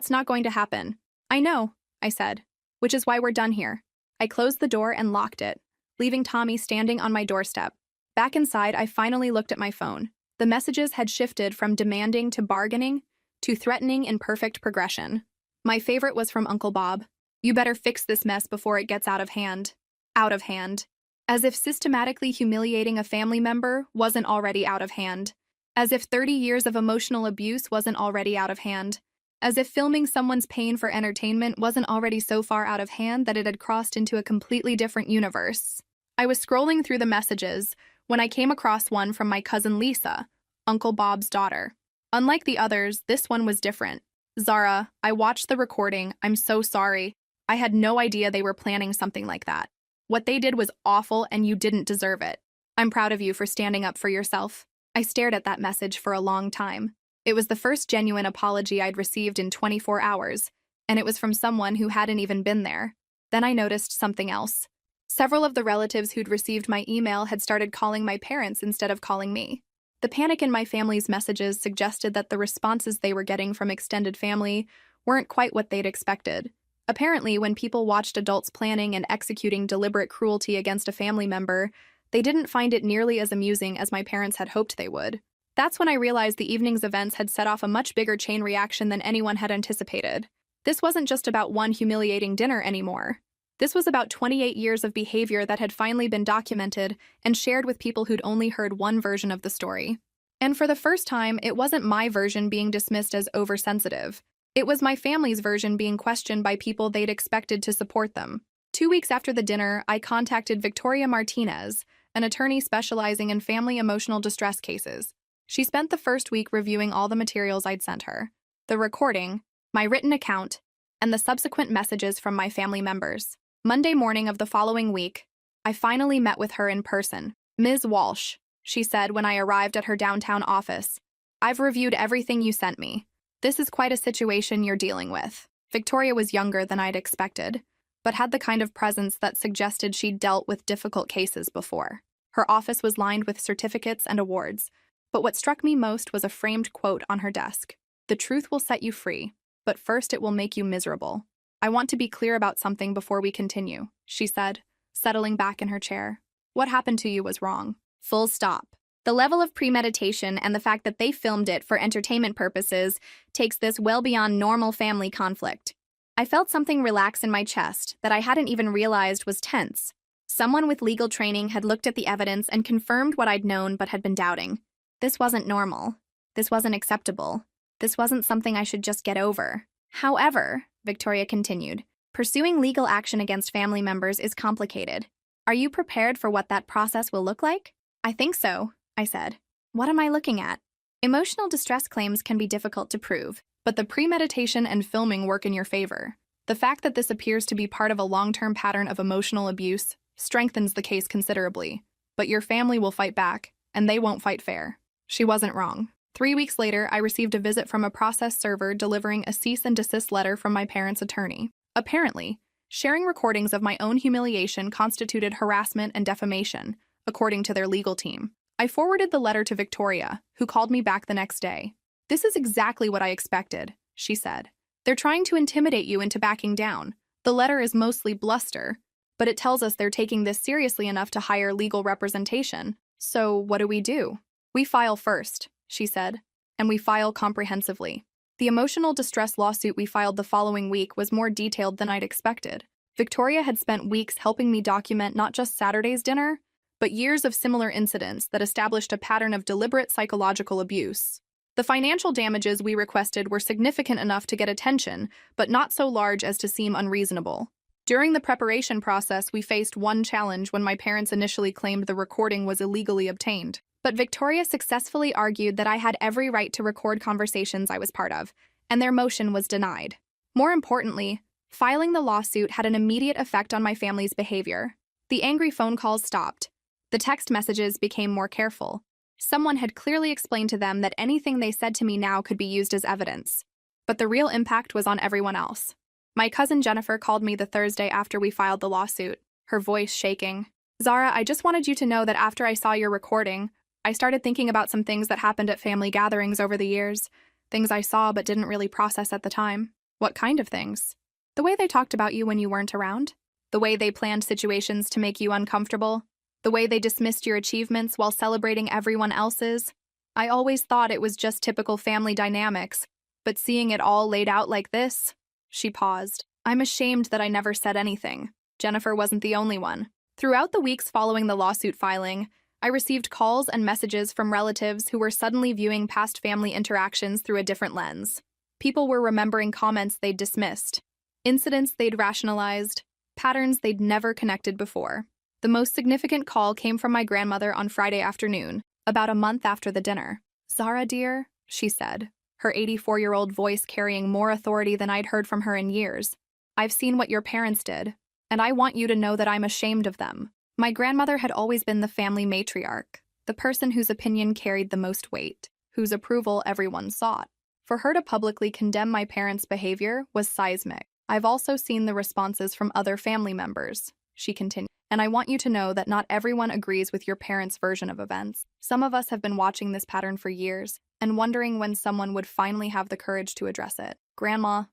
C: not going to happen. "I know," I said, "which is why we're done here." I closed the door and locked it, leaving Tommy standing on my doorstep, Back inside, I finally looked at my phone. The messages had shifted from demanding to bargaining to threatening in perfect progression. My favorite was from Uncle Bob. "You better fix this mess before it gets out of hand." Out of hand. As if systematically humiliating a family member wasn't already out of hand. As if 30 years of emotional abuse wasn't already out of hand. As if filming someone's pain for entertainment wasn't already so far out of hand that it had crossed into a completely different universe. I was scrolling through the messages when I came across one from my cousin Lisa, Uncle Bob's daughter. Unlike the others, this one was different. "Zara, I watched the recording. I'm so sorry. I had no idea they were planning something like that. What they did was awful and you didn't deserve it. I'm proud of you for standing up for yourself." I stared at that message for a long time. It was the first genuine apology I'd received in 24 hours, and it was from someone who hadn't even been there. Then I noticed something else. Several of the relatives who'd received my email had started calling my parents instead of calling me. The panic in my family's messages suggested that the responses they were getting from extended family weren't quite what they'd expected. Apparently, when people watched adults planning and executing deliberate cruelty against a family member, they didn't find it nearly as amusing as my parents had hoped they would. That's when I realized the evening's events had set off a much bigger chain reaction than anyone had anticipated. This wasn't just about one humiliating dinner anymore. This was about 28 years of behavior that had finally been documented and shared with people who'd only heard one version of the story. And for the first time, it wasn't my version being dismissed as oversensitive. It was my family's version being questioned by people they'd expected to support them. 2 weeks after the dinner, I contacted Victoria Martinez, an attorney specializing in family emotional distress cases. She spent the first week reviewing all the materials I'd sent her, the recording, my written account, and the subsequent messages from my family members. Monday morning of the following week, I finally met with her in person. "Ms. Walsh," she said when I arrived at her downtown office, "I've reviewed everything you sent me. This is quite a situation you're dealing with." Victoria was younger than I'd expected, but had the kind of presence that suggested she'd dealt with difficult cases before. Her office was lined with certificates and awards, but what struck me most was a framed quote on her desk. "The truth will set you free, but first it will make you miserable. I want to be clear about something before we continue," she said, settling back in her chair. "What happened to you was wrong. Full stop. The level of premeditation and the fact that they filmed it for entertainment purposes takes this well beyond normal family conflict." I felt something relax in my chest that I hadn't even realized was tense. Someone with legal training had looked at the evidence and confirmed what I'd known but had been doubting. This wasn't normal. This wasn't acceptable. This wasn't something I should just get over. "However," Victoria continued, "pursuing legal action against family members is complicated. Are you prepared for what that process will look like?" "I think so," I said. "What am I looking at?" "Emotional distress claims can be difficult to prove, but the premeditation and filming work in your favor. The fact that this appears to be part of a long-term pattern of emotional abuse strengthens the case considerably. But your family will fight back, and they won't fight fair." She wasn't wrong. 3 weeks later, I received a visit from a process server delivering a cease and desist letter from my parents' attorney. Apparently, sharing recordings of my own humiliation constituted harassment and defamation, according to their legal team. I forwarded the letter to Victoria, who called me back the next day. "This is exactly what I expected," she said. "They're trying to intimidate you into backing down. The letter is mostly bluster, but it tells us they're taking this seriously enough to hire legal representation. So what do? We file first," she said, "and we file comprehensively." The emotional distress lawsuit we filed the following week was more detailed than I'd expected. Victoria had spent weeks helping me document not just Saturday's dinner, but years of similar incidents that established a pattern of deliberate psychological abuse. The financial damages we requested were significant enough to get attention, but not so large as to seem unreasonable. During the preparation process, we faced one challenge when my parents initially claimed the recording was illegally obtained. But Victoria successfully argued that I had every right to record conversations I was part of, and their motion was denied. More importantly, filing the lawsuit had an immediate effect on my family's behavior. The angry phone calls stopped. The text messages became more careful. Someone had clearly explained to them that anything they said to me now could be used as evidence. But the real impact was on everyone else. My cousin Jennifer called me the Thursday after we filed the lawsuit, her voice shaking. "Zara, I just wanted you to know that after I saw your recording, I started thinking about some things that happened at family gatherings over the years, things I saw but didn't really process at the time." "What kind of things?" "The way they talked about you when you weren't around. The way they planned situations to make you uncomfortable. The way they dismissed your achievements while celebrating everyone else's. I always thought it was just typical family dynamics, but seeing it all laid out like this, she paused. I'm ashamed that I never said anything. Jennifer wasn't the only one. Throughout the weeks following the lawsuit filing, I received calls and messages from relatives who were suddenly viewing past family interactions through a different lens. People were remembering comments they'd dismissed, incidents they'd rationalized, patterns they'd never connected before. The most significant call came from my grandmother on Friday afternoon, about a month after the dinner. "Zara, dear," she said, her 84-year-old voice carrying more authority than I'd heard from her in years. "I've seen what your parents did, and I want you to know that I'm ashamed of them." My grandmother had always been the family matriarch, the person whose opinion carried the most weight, whose approval everyone sought. For her to publicly condemn my parents' behavior was seismic. "I've also seen the responses from other family members," she continued, "and I want you to know that not everyone agrees with your parents' version of events. Some of us have been watching this pattern for years and wondering when someone would finally have the courage to address it." Grandma,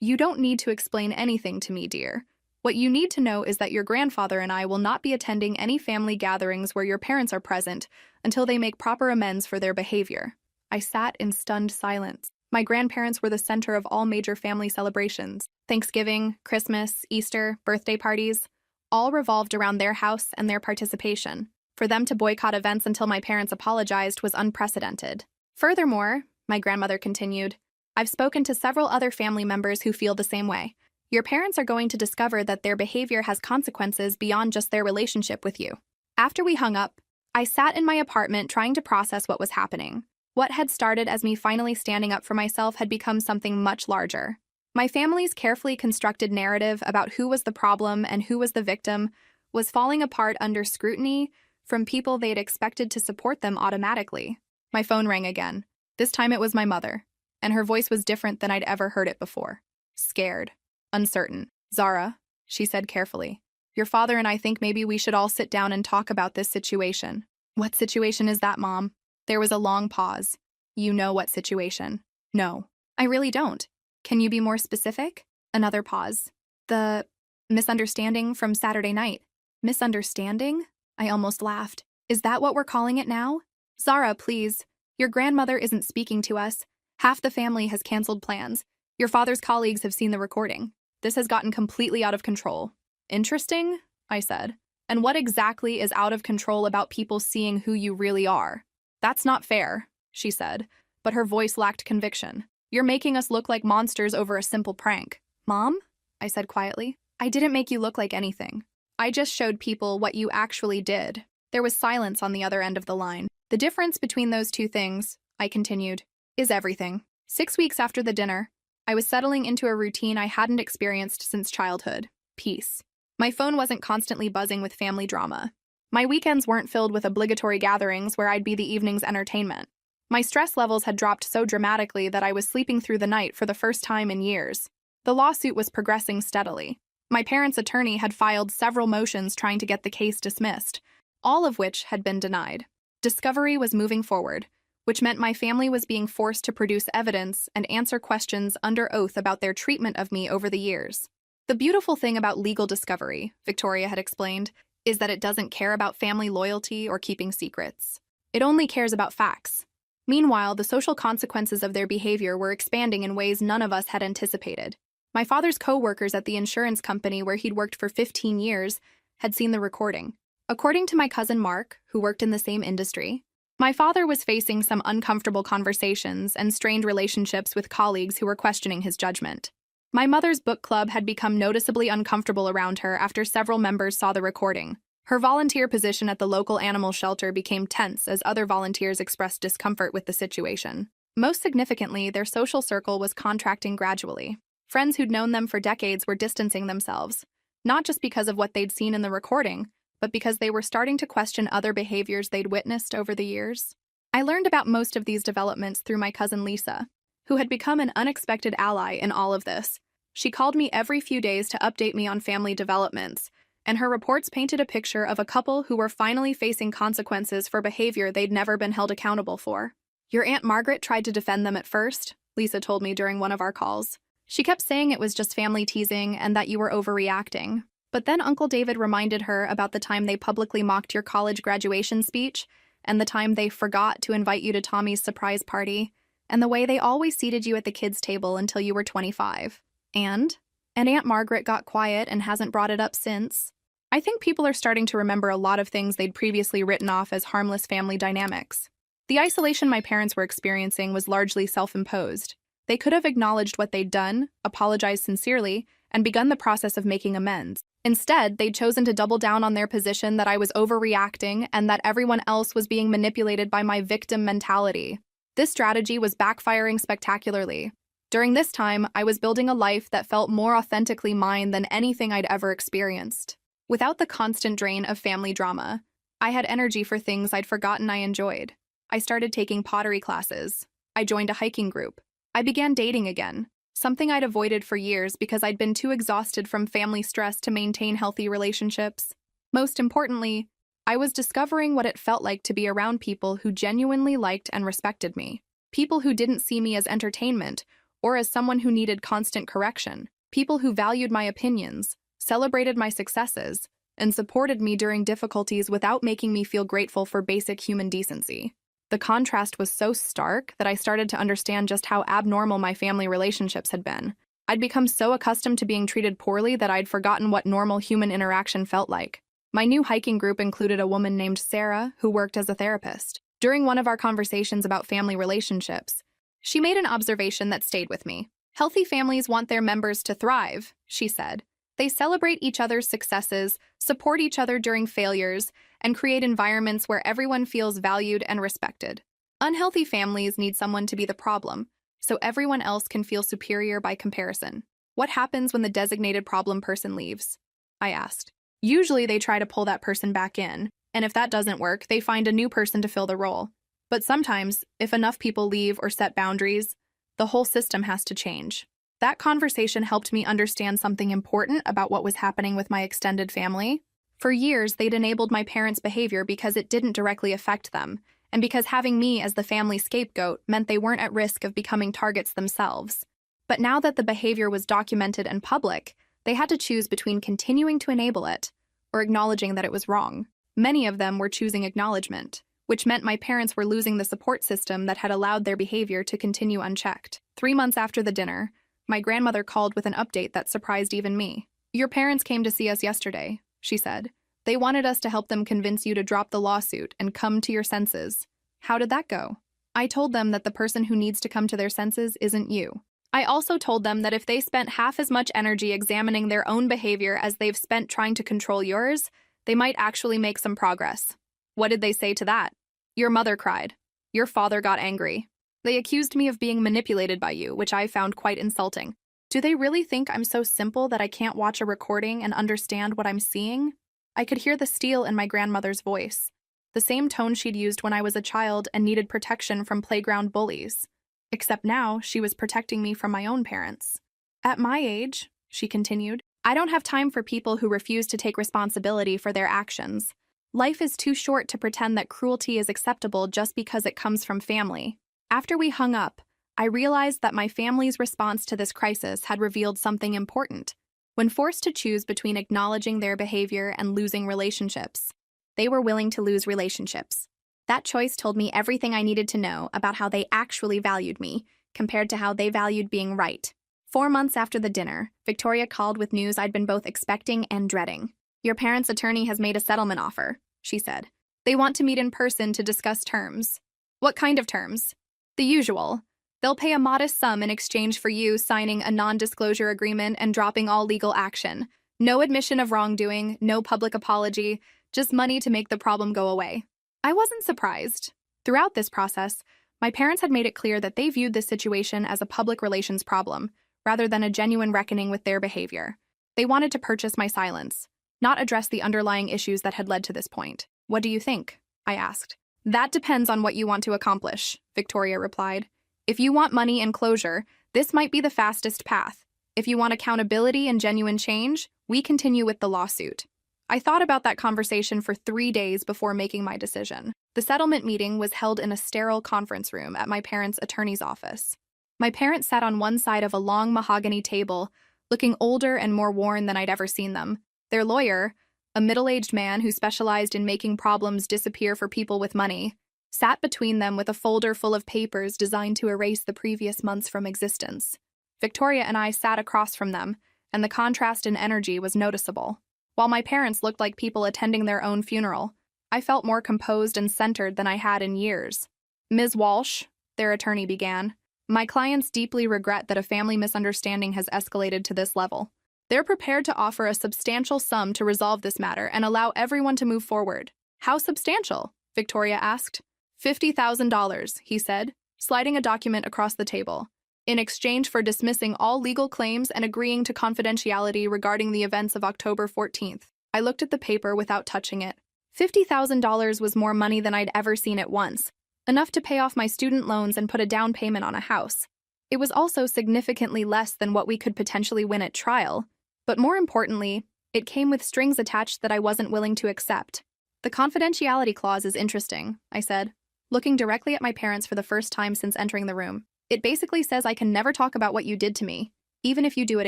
C: you don't need to explain anything to me, dear. What you need to know is that your grandfather and I will not be attending any family gatherings where your parents are present until they make proper amends for their behavior. I sat in stunned silence. My grandparents were the center of all major family celebrations. Thanksgiving, Christmas, Easter, birthday parties, all revolved around their house and their participation. For them to boycott events until my parents apologized was unprecedented. Furthermore, my grandmother continued, I've spoken to several other family members who feel the same way. Your parents are going to discover that their behavior has consequences beyond just their relationship with you. After we hung up, I sat in my apartment trying to process what was happening. What had started as me finally standing up for myself had become something much larger. My family's carefully constructed narrative about who was the problem and who was the victim was falling apart under scrutiny from people they'd expected to support them automatically. My phone rang again. This time it was my mother, and her voice was different than I'd ever heard it before. Scared. Uncertain. "Zara," she said carefully, "your father and I think maybe we should all sit down and talk about this situation." "What situation is that, Mom?" There was a long pause. "You know what situation." "No, I really don't. Can you be more specific?" Another pause. "The misunderstanding from Saturday night." "Misunderstanding?" I almost laughed. "Is that what we're calling it now?" "Zara, please. Your grandmother isn't speaking to us. Half the family has canceled plans. Your father's colleagues have seen the recording. This has gotten completely out of control." "Interesting," I said. "And what exactly is out of control about people seeing who you really are?" "That's not fair," she said, but her voice lacked conviction. "You're making us look like monsters over a simple prank." "Mom?" I said quietly. "I didn't make you look like anything. I just showed people what you actually did." There was silence on the other end of the line. "The difference between those two things," I continued, "is everything." 6 weeks after the dinner, I was settling into a routine I hadn't experienced since childhood. Peace. My phone wasn't constantly buzzing with family drama. My weekends weren't filled with obligatory gatherings where I'd be the evening's entertainment. My stress levels had dropped so dramatically that I was sleeping through the night for the first time in years. The lawsuit was progressing steadily. My parents' attorney had filed several motions trying to get the case dismissed, all of which had been denied. Discovery was moving forward, which meant my family was being forced to produce evidence and answer questions under oath about their treatment of me over the years. "The beautiful thing about legal discovery," Victoria had explained, "is that it doesn't care about family loyalty or keeping secrets. It only cares about facts." Meanwhile, the social consequences of their behavior were expanding in ways none of us had anticipated. My father's co-workers at the insurance company where he'd worked for 15 years had seen the recording. According to my cousin Mark, who worked in the same industry, my father was facing some uncomfortable conversations and strained relationships with colleagues who were questioning his judgment. My mother's book club had become noticeably uncomfortable around her after several members saw the recording. Her volunteer position at the local animal shelter became tense as other volunteers expressed discomfort with the situation. Most significantly, their social circle was contracting gradually. Friends who'd known them for decades were distancing themselves, not just because of what they'd seen in the recording, but because they were starting to question other behaviors they'd witnessed over the years. I learned about most of these developments through my cousin Lisa, who had become an unexpected ally in all of this. She called me every few days to update me on family developments, and her reports painted a picture of a couple who were finally facing consequences for behavior they'd never been held accountable for. "Your Aunt Margaret tried to defend them at first," Lisa told me during one of our calls. "She kept saying it was just family teasing and that you were overreacting. But then Uncle David reminded her about the time they publicly mocked your college graduation speech, and the time they forgot to invite you to Tommy's surprise party, and the way they always seated you at the kids' table until you were 25. And Aunt Margaret got quiet and hasn't brought it up since. I think people are starting to remember a lot of things they'd previously written off as harmless family dynamics. The isolation my parents were experiencing was largely self-imposed. They could have acknowledged what they'd done, apologized sincerely, and begun the process of making amends. Instead, they'd chosen to double down on their position that I was overreacting and that everyone else was being manipulated by my victim mentality. This strategy was backfiring spectacularly. During this time, I was building a life that felt more authentically mine than anything I'd ever experienced. Without the constant drain of family drama, I had energy for things I'd forgotten I enjoyed. I started taking pottery classes. I joined a hiking group. I began dating again, something I'd avoided for years because I'd been too exhausted from family stress to maintain healthy relationships. Most importantly, I was discovering what it felt like to be around people who genuinely liked and respected me. People who didn't see me as entertainment or as someone who needed constant correction. People who valued my opinions, celebrated my successes, and supported me during difficulties without making me feel grateful for basic human decency. The contrast was so stark that I started to understand just how abnormal my family relationships had been. I'd become so accustomed to being treated poorly that I'd forgotten what normal human interaction felt like. My new hiking group included a woman named Sarah who worked as a therapist. During one of our conversations about family relationships, she made an observation that stayed with me. Healthy families want their members to thrive, she said. They celebrate each other's successes, support each other during failures, and create environments where everyone feels valued and respected. Unhealthy families need someone to be the problem, so everyone else can feel superior by comparison. What happens when the designated problem person leaves? I asked. Usually they try to pull that person back in, and if that doesn't work, they find a new person to fill the role. But sometimes, if enough people leave or set boundaries, the whole system has to change. That conversation helped me understand something important about what was happening with my extended family. For years, they'd enabled my parents' behavior because it didn't directly affect them, and because having me as the family scapegoat meant they weren't at risk of becoming targets themselves. But now that the behavior was documented and public, they had to choose between continuing to enable it or acknowledging that it was wrong. Many of them were choosing acknowledgement, which meant my parents were losing the support system that had allowed their behavior to continue unchecked. 3 months after the dinner, my grandmother called with an update that surprised even me. "Your parents came to see us yesterday," she said. "They wanted us to help them convince you to drop the lawsuit and come to your senses. How did that go?" I told them that the person who needs to come to their senses isn't you. I also told them that if they spent half as much energy examining their own behavior as they've spent trying to control yours, they might actually make some progress. What did they say to that? "Your mother cried. Your father got angry. They accused me of being manipulated by you, which I found quite insulting. Do they really think I'm so simple that I can't watch a recording and understand what I'm seeing?" I could hear the steel in my grandmother's voice, the same tone she'd used when I was a child and needed protection from playground bullies. Except now, she was protecting me from my own parents. "At my age," she continued, "I don't have time for people who refuse to take responsibility for their actions. Life is too short to pretend that cruelty is acceptable just because it comes from family." After we hung up, I realized that my family's response to this crisis had revealed something important. When forced to choose between acknowledging their behavior and losing relationships, they were willing to lose relationships. That choice told me everything I needed to know about how they actually valued me, compared to how they valued being right. 4 months after the dinner, Victoria called with news I'd been both expecting and dreading. "Your parents' attorney has made a settlement offer," she said. "They want to meet in person to discuss terms." "What kind of terms?" "The usual. They'll pay a modest sum in exchange for you signing a non-disclosure agreement and dropping all legal action. No admission of wrongdoing, no public apology, just money to make the problem go away." I wasn't surprised. Throughout this process, my parents had made it clear that they viewed this situation as a public relations problem, rather than a genuine reckoning with their behavior. They wanted to purchase my silence, not address the underlying issues that had led to this point. "What do you think?" I asked. "That depends on what you want to accomplish," Victoria replied. "If you want money and closure, this might be the fastest path. If you want accountability and genuine change, we continue with the lawsuit." I thought about that conversation for 3 days before making my decision. The settlement meeting was held in a sterile conference room at my parents' attorney's office. My parents sat on one side of a long mahogany table, looking older and more worn than I'd ever seen them. Their lawyer, a middle-aged man who specialized in making problems disappear for people with money, sat between them with a folder full of papers designed to erase the previous months from existence. Victoria and I sat across from them, and the contrast in energy was noticeable. While my parents looked like people attending their own funeral, I felt more composed and centered than I had in years. Ms. Walsh, their attorney began, my clients deeply regret that a family misunderstanding has escalated to this level. They're prepared to offer a substantial sum to resolve this matter and allow everyone to move forward. How substantial? Victoria asked. $50,000, he said, sliding a document across the table, in exchange for dismissing all legal claims and agreeing to confidentiality regarding the events of October 14th. I looked at the paper without touching it. $50,000 was more money than I'd ever seen at once, enough to pay off my student loans and put a down payment on a house. It was also significantly less than what we could potentially win at trial, but more importantly, it came with strings attached that I wasn't willing to accept. The confidentiality clause is interesting, I said, looking directly at my parents for the first time since entering the room. It basically says I can never talk about what you did to me, even if you do it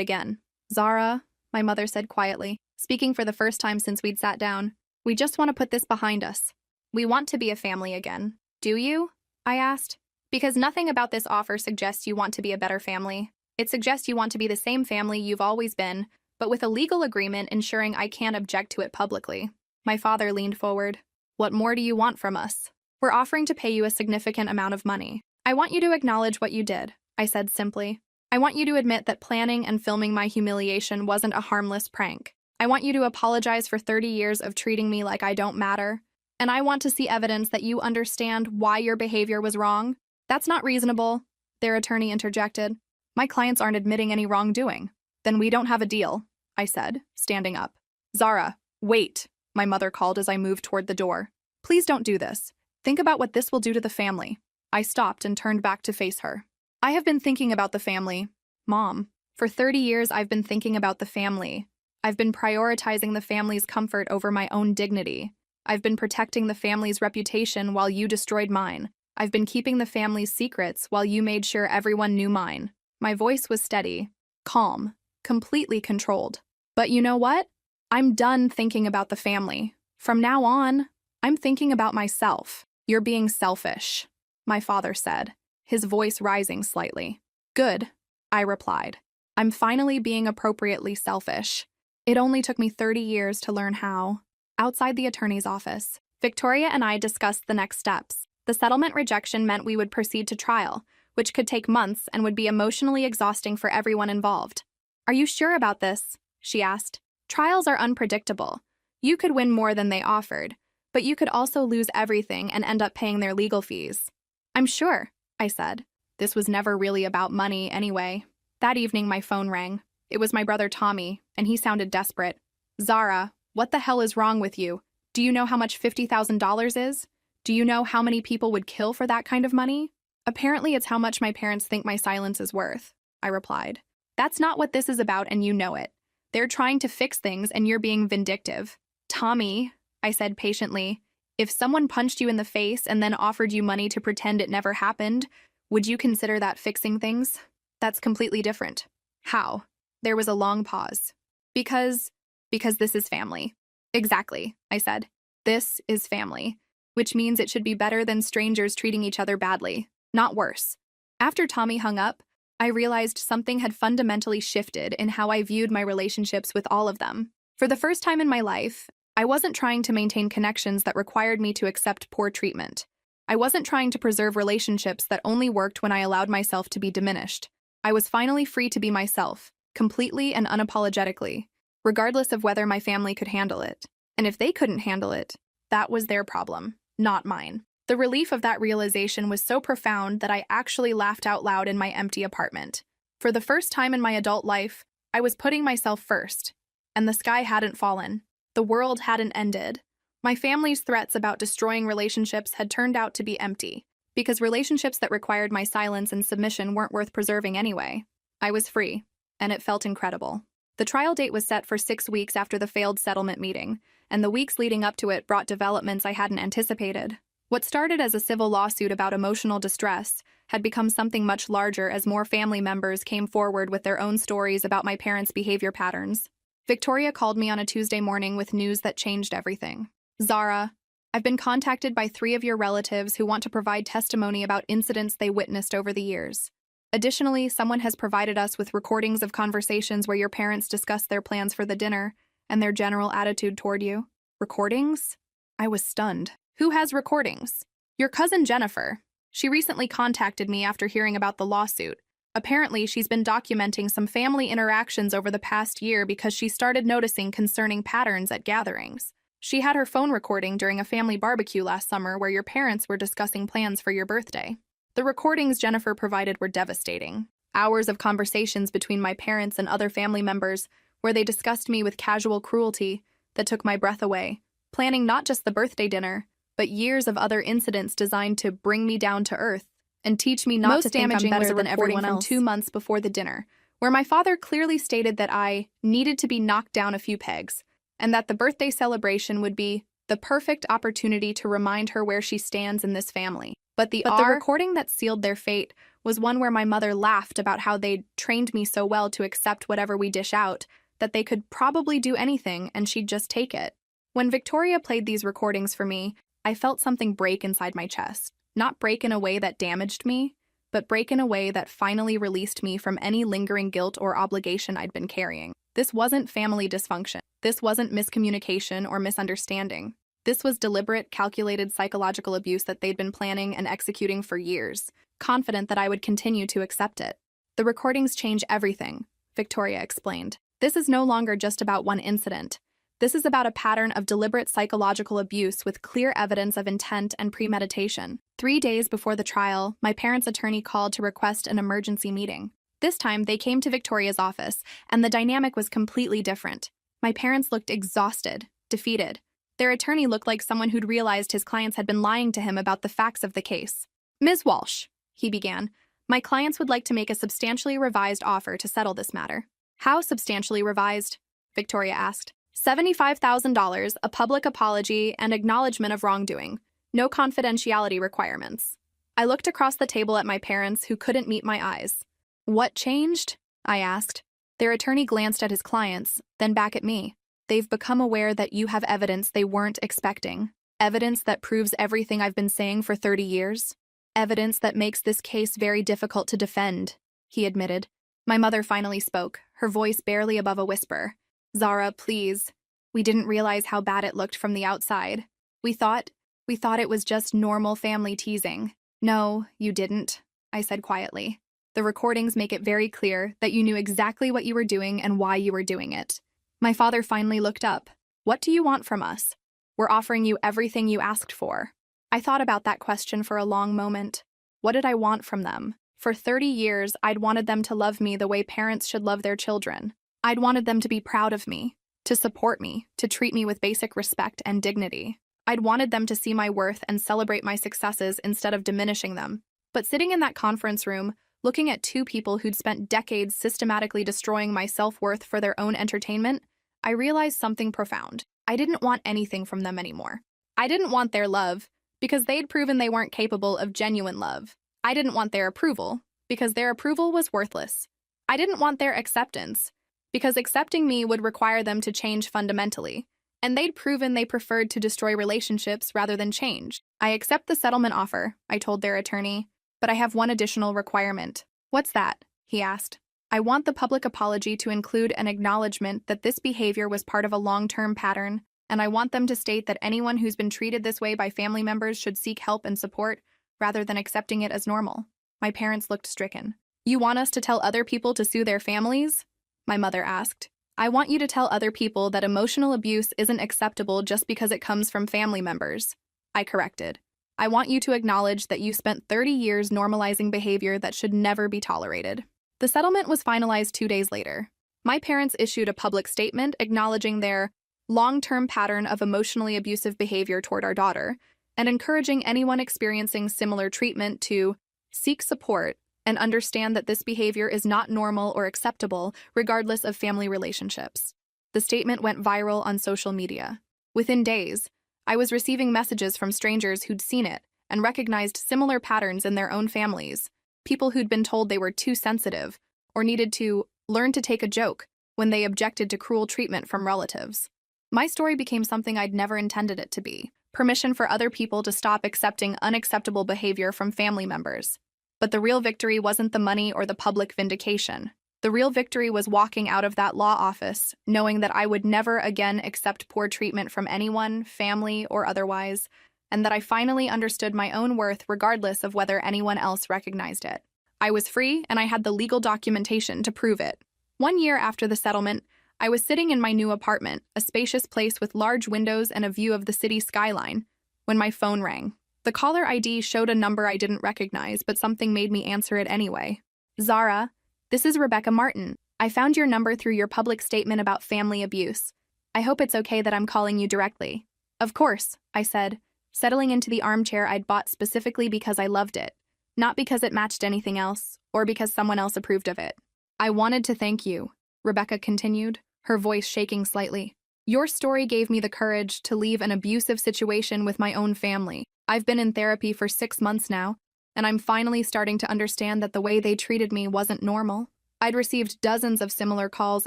C: again. Zara, my mother said quietly, speaking for the first time since we'd sat down, we just want to put this behind us. We want to be a family again. Do you? I asked. Because nothing about this offer suggests you want to be a better family. It suggests you want to be the same family you've always been, but with a legal agreement ensuring I can't object to it publicly. My father leaned forward. What more do you want from us? We're offering to pay you a significant amount of money. I want you to acknowledge what you did, I said simply. I want you to admit that planning and filming my humiliation wasn't a harmless prank. I want you to apologize for 30 years of treating me like I don't matter. And I want to see evidence that you understand why your behavior was wrong. That's not reasonable, their attorney interjected. My clients aren't admitting any wrongdoing. Then we don't have a deal, I said, standing up. Zara, wait, my mother called as I moved toward the door. Please don't do this. Think about what this will do to the family. I stopped and turned back to face her. I have been thinking about the family. Mom, for 30 years I've been thinking about the family. I've been prioritizing the family's comfort over my own dignity. I've been protecting the family's reputation while you destroyed mine. I've been keeping the family's secrets while you made sure everyone knew mine. My voice was steady, calm, completely controlled. But you know what? I'm done thinking about the family. From now on, I'm thinking about myself. You're being selfish, my father said, his voice rising slightly. Good, I replied. I'm finally being appropriately selfish. It only took me 30 years to learn how. Outside the attorney's office, Victoria and I discussed the next steps. The settlement rejection meant we would proceed to trial, which could take months and would be emotionally exhausting for everyone involved. Are you sure about this? She asked. Trials are unpredictable. You could win more than they offered, but you could also lose everything and end up paying their legal fees. I'm sure, I said. This was never really about money anyway. That evening my phone rang. It was my brother Tommy, and he sounded desperate. Zara, what the hell is wrong with you? Do you know how much $50,000 is? Do you know how many people would kill for that kind of money? Apparently it's how much my parents think my silence is worth, I replied. That's not what this is about and you know it. They're trying to fix things and you're being vindictive. Tommy, I said patiently, if someone punched you in the face and then offered you money to pretend it never happened, would you consider that fixing things? That's completely different. How? There was a long pause. Because this is family. Exactly, I said. This is family, which means it should be better than strangers treating each other badly, not worse. After Tommy hung up, I realized something had fundamentally shifted in how I viewed my relationships with all of them. For the first time in my life, I wasn't trying to maintain connections that required me to accept poor treatment. I wasn't trying to preserve relationships that only worked when I allowed myself to be diminished. I was finally free to be myself, completely and unapologetically, regardless of whether my family could handle it. And if they couldn't handle it, that was their problem, not mine. The relief of that realization was so profound that I actually laughed out loud in my empty apartment. For the first time in my adult life, I was putting myself first, and the sky hadn't fallen. The world hadn't ended. My family's threats about destroying relationships had turned out to be empty, because relationships that required my silence and submission weren't worth preserving anyway. I was free, and it felt incredible. The trial date was set for 6 weeks after the failed settlement meeting, and the weeks leading up to it brought developments I hadn't anticipated. What started as a civil lawsuit about emotional distress had become something much larger as more family members came forward with their own stories about my parents' behavior patterns. Victoria called me on a Tuesday morning with news that changed everything. Zara, I've been contacted by 3 of your relatives who want to provide testimony about incidents they witnessed over the years. Additionally, someone has provided us with recordings of conversations where your parents discussed their plans for the dinner and their general attitude toward you. Recordings? I was stunned. Who has recordings? Your cousin Jennifer. She recently contacted me after hearing about the lawsuit. Apparently, she's been documenting some family interactions over the past year because she started noticing concerning patterns at gatherings. She had her phone recording during a family barbecue last summer where your parents were discussing plans for your birthday. The recordings Jennifer provided were devastating. Hours of conversations between my parents and other family members where they discussed me with casual cruelty that took my breath away, planning not just the birthday dinner, but years of other incidents designed to bring me down to earth and teach me not to think I'm better than everyone else. 2 months before the dinner, where my father clearly stated that I needed to be knocked down a few pegs, and that the birthday celebration would be the perfect opportunity to remind her where she stands in this family. But the recording that sealed their fate was one where my mother laughed about how they'd trained me so well to accept whatever we dish out, that they could probably do anything and she'd just take it. When Victoria played these recordings for me, I felt something break inside my chest. Not break in a way that damaged me, but break in a way that finally released me from any lingering guilt or obligation I'd been carrying. This wasn't family dysfunction. This wasn't miscommunication or misunderstanding. This was deliberate, calculated psychological abuse that they'd been planning and executing for years, confident that I would continue to accept it. The recordings change everything, Victoria explained. This is no longer just about one incident. This is about a pattern of deliberate psychological abuse with clear evidence of intent and premeditation. 3 days before the trial, my parents' attorney called to request an emergency meeting. This time, they came to Victoria's office, and the dynamic was completely different. My parents looked exhausted, defeated. Their attorney looked like someone who'd realized his clients had been lying to him about the facts of the case. "Ms. Walsh," he began, "my clients would like to make a substantially revised offer to settle this matter." "How substantially revised?" Victoria asked. $75,000, a public apology, and acknowledgement of wrongdoing. No confidentiality requirements. I looked across the table at my parents, who couldn't meet my eyes. "What changed?" I asked. Their attorney glanced at his clients, then back at me. "They've become aware that you have evidence they weren't expecting. Evidence that proves everything I've been saying for 30 years. Evidence that makes this case very difficult to defend," he admitted. My mother finally spoke, her voice barely above a whisper. "Zara, please. We didn't realize how bad it looked from the outside. We thought it was just normal family teasing." "No, you didn't," I said quietly. "The recordings make it very clear that you knew exactly what you were doing and why you were doing it." My father finally looked up. "What do you want from us?" "We're offering you everything you asked for." I thought about that question for a long moment. What did I want from them? For 30 years, I'd wanted them to love me the way parents should love their children. I'd wanted them to be proud of me, to support me, to treat me with basic respect and dignity. I'd wanted them to see my worth and celebrate my successes instead of diminishing them. But sitting in that conference room, looking at 2 people who'd spent decades systematically destroying my self-worth for their own entertainment, I realized something profound. I didn't want anything from them anymore. I didn't want their love, because they'd proven they weren't capable of genuine love. I didn't want their approval, because their approval was worthless. I didn't want their acceptance, because accepting me would require them to change fundamentally, and they'd proven they preferred to destroy relationships rather than change. "I accept the settlement offer," I told their attorney, "but I have one additional requirement." "What's that?" he asked. "I want the public apology to include an acknowledgement that this behavior was part of a long-term pattern, and I want them to state that anyone who's been treated this way by family members should seek help and support rather than accepting it as normal." My parents looked stricken. "You want us to tell other people to sue their families?" My mother asked. "I want you to tell other people that emotional abuse isn't acceptable just because it comes from family members," I corrected. "I want you to acknowledge that you spent 30 years normalizing behavior that should never be tolerated." The settlement was finalized 2 days later. My parents issued a public statement acknowledging their long-term pattern of emotionally abusive behavior toward our daughter and encouraging anyone experiencing similar treatment to seek support and understand that this behavior is not normal or acceptable, regardless of family relationships. The statement went viral on social media. Within days, I was receiving messages from strangers who'd seen it and recognized similar patterns in their own families, people who'd been told they were too sensitive or needed to learn to take a joke, when they objected to cruel treatment from relatives. My story became something I'd never intended it to be: permission for other people to stop accepting unacceptable behavior from family members. But the real victory wasn't the money or the public vindication. The real victory was walking out of that law office, knowing that I would never again accept poor treatment from anyone, family or otherwise, and that I finally understood my own worth regardless of whether anyone else recognized it. I was free, and I had the legal documentation to prove it. 1 year after the settlement, I was sitting in my new apartment, a spacious place with large windows and a view of the city skyline, when my phone rang. The caller ID showed a number I didn't recognize, but something made me answer it anyway. "Zara, this is Rebecca Martin. I found your number through your public statement about family abuse. I hope it's okay that I'm calling you directly." "Of course," I said, settling into the armchair I'd bought specifically because I loved it, not because it matched anything else, or because someone else approved of it. "I wanted to thank you," Rebecca continued, her voice shaking slightly. "Your story gave me the courage to leave an abusive situation with my own family. I've been in therapy for 6 months now, and I'm finally starting to understand that the way they treated me wasn't normal. I'd received dozens of similar calls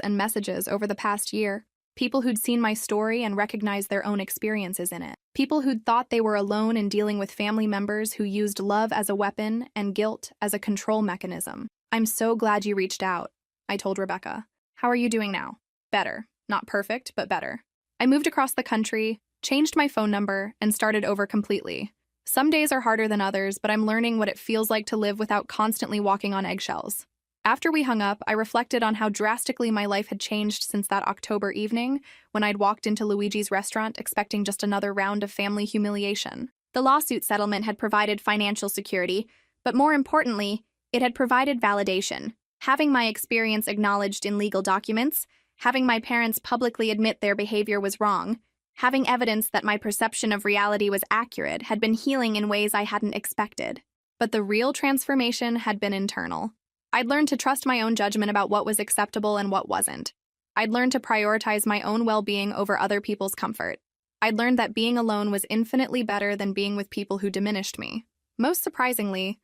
C: and messages over the past year, people who'd seen my story and recognized their own experiences in it. People who'd thought they were alone in dealing with family members who used love as a weapon and guilt as a control mechanism. "I'm so glad you reached out," I told Rebecca. "How are you doing now?" "Better. Not perfect, but better. I moved across the country, changed my phone number, and started over completely. Some days are harder than others, but I'm learning what it feels like to live without constantly walking on eggshells." After we hung up, I reflected on how drastically my life had changed since that October evening when I'd walked into Luigi's restaurant expecting just another round of family humiliation. The lawsuit settlement had provided financial security, but more importantly, it had provided validation. Having my experience acknowledged in legal documents, having my parents publicly admit their behavior was wrong, having evidence that my perception of reality was accurate had been healing in ways I hadn't expected. But the real transformation had been internal. I'd learned to trust my own judgment about what was acceptable and what wasn't. I'd learned to prioritize my own well-being over other people's comfort. I'd learned that being alone was infinitely better than being with people who diminished me. Most surprisingly,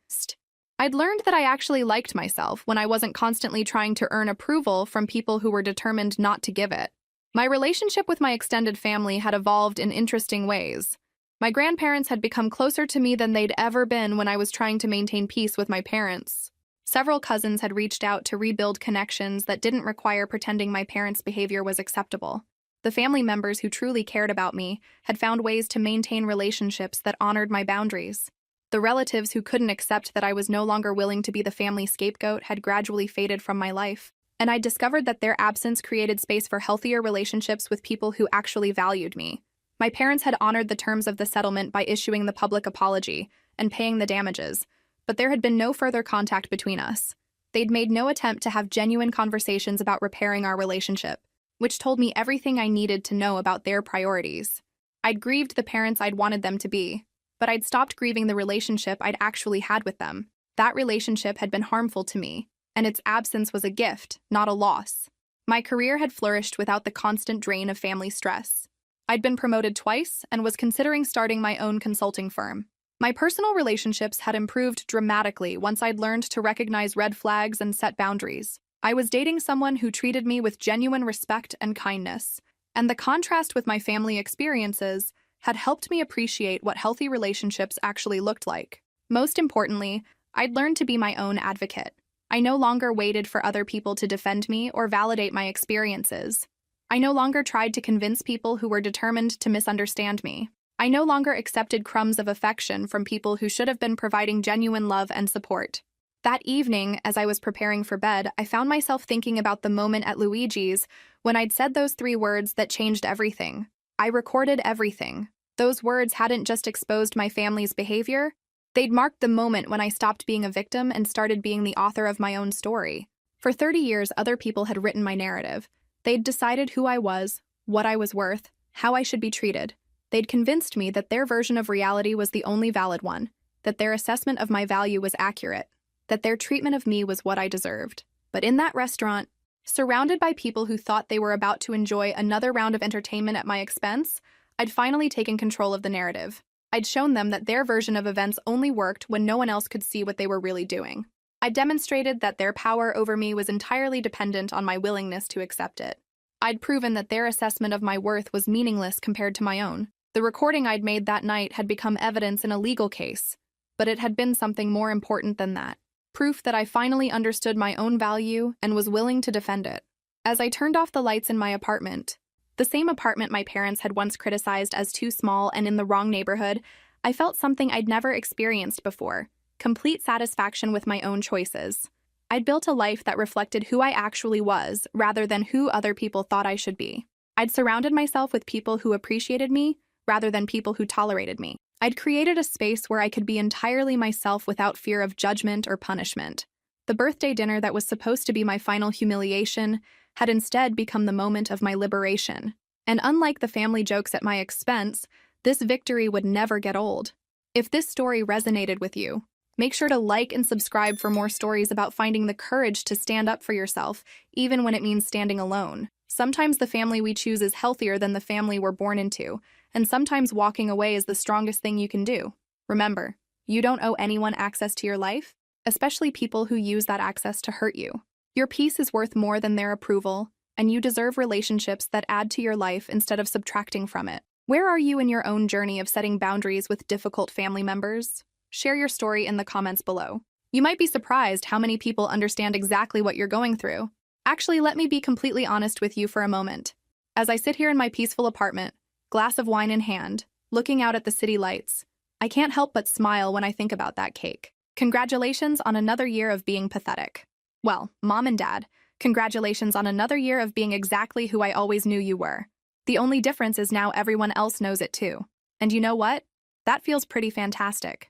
C: I'd learned that I actually liked myself when I wasn't constantly trying to earn approval from people who were determined not to give it. My relationship with my extended family had evolved in interesting ways. My grandparents had become closer to me than they'd ever been when I was trying to maintain peace with my parents. Several cousins had reached out to rebuild connections that didn't require pretending my parents' behavior was acceptable. The family members who truly cared about me had found ways to maintain relationships that honored my boundaries. The relatives who couldn't accept that I was no longer willing to be the family scapegoat had gradually faded from my life, and I discovered that their absence created space for healthier relationships with people who actually valued me. My parents had honored the terms of the settlement by issuing the public apology and paying the damages, but there had been no further contact between us. They'd made no attempt to have genuine conversations about repairing our relationship, which told me everything I needed to know about their priorities. I'd grieved the parents I'd wanted them to be, but I'd stopped grieving the relationship I'd actually had with them. That relationship had been harmful to me, and its absence was a gift, not a loss. My career had flourished without the constant drain of family stress. I'd been promoted twice and was considering starting my own consulting firm. My personal relationships had improved dramatically once I'd learned to recognize red flags and set boundaries. I was dating someone who treated me with genuine respect and kindness, and the contrast with my family experiences had helped me appreciate what healthy relationships actually looked like. Most importantly, I'd learned to be my own advocate. I no longer waited for other people to defend me or validate my experiences. I no longer tried to convince people who were determined to misunderstand me. I no longer accepted crumbs of affection from people who should have been providing genuine love and support. That evening, as I was preparing for bed, I found myself thinking about the moment at Luigi's when I'd said those 3 words that changed everything. I recorded everything. Those words hadn't just exposed my family's behavior, they'd marked the moment when I stopped being a victim and started being the author of my own story. For 30 years, other people had written my narrative. They'd decided who I was, what I was worth, how I should be treated. They'd convinced me that their version of reality was the only valid one, that their assessment of my value was accurate, that their treatment of me was what I deserved. But in that restaurant, surrounded by people who thought they were about to enjoy another round of entertainment at my expense, I'd finally taken control of the narrative. I'd shown them that their version of events only worked when no one else could see what they were really doing. I demonstrated that their power over me was entirely dependent on my willingness to accept it. I'd proven that their assessment of my worth was meaningless compared to my own. The recording I'd made that night had become evidence in a legal case, but it had been something more important than that. Proof that I finally understood my own value and was willing to defend it. As I turned off the lights in my apartment, the same apartment my parents had once criticized as too small and in the wrong neighborhood, I felt something I'd never experienced before: complete satisfaction with my own choices. I'd built a life that reflected who I actually was, rather than who other people thought I should be. I'd surrounded myself with people who appreciated me, rather than people who tolerated me. I'd created a space where I could be entirely myself without fear of judgment or punishment. The birthday dinner that was supposed to be my final humiliation had instead become the moment of my liberation. And unlike the family jokes at my expense, this victory would never get old. If this story resonated with you, make sure to like and subscribe for more stories about finding the courage to stand up for yourself, even when it means standing alone. Sometimes the family we choose is healthier than the family we're born into, and sometimes walking away is the strongest thing you can do. Remember, you don't owe anyone access to your life, especially people who use that access to hurt you. Your peace is worth more than their approval, and you deserve relationships that add to your life instead of subtracting from it. Where are you in your own journey of setting boundaries with difficult family members? Share your story in the comments below. You might be surprised how many people understand exactly what you're going through. Actually, let me be completely honest with you for a moment. As I sit here in my peaceful apartment, glass of wine in hand, looking out at the city lights, I can't help but smile when I think about that cake. Congratulations on another year of being pathetic. Well, Mom and Dad, congratulations on another year of being exactly who I always knew you were. The only difference is now everyone else knows it too. And you know what? That feels pretty fantastic.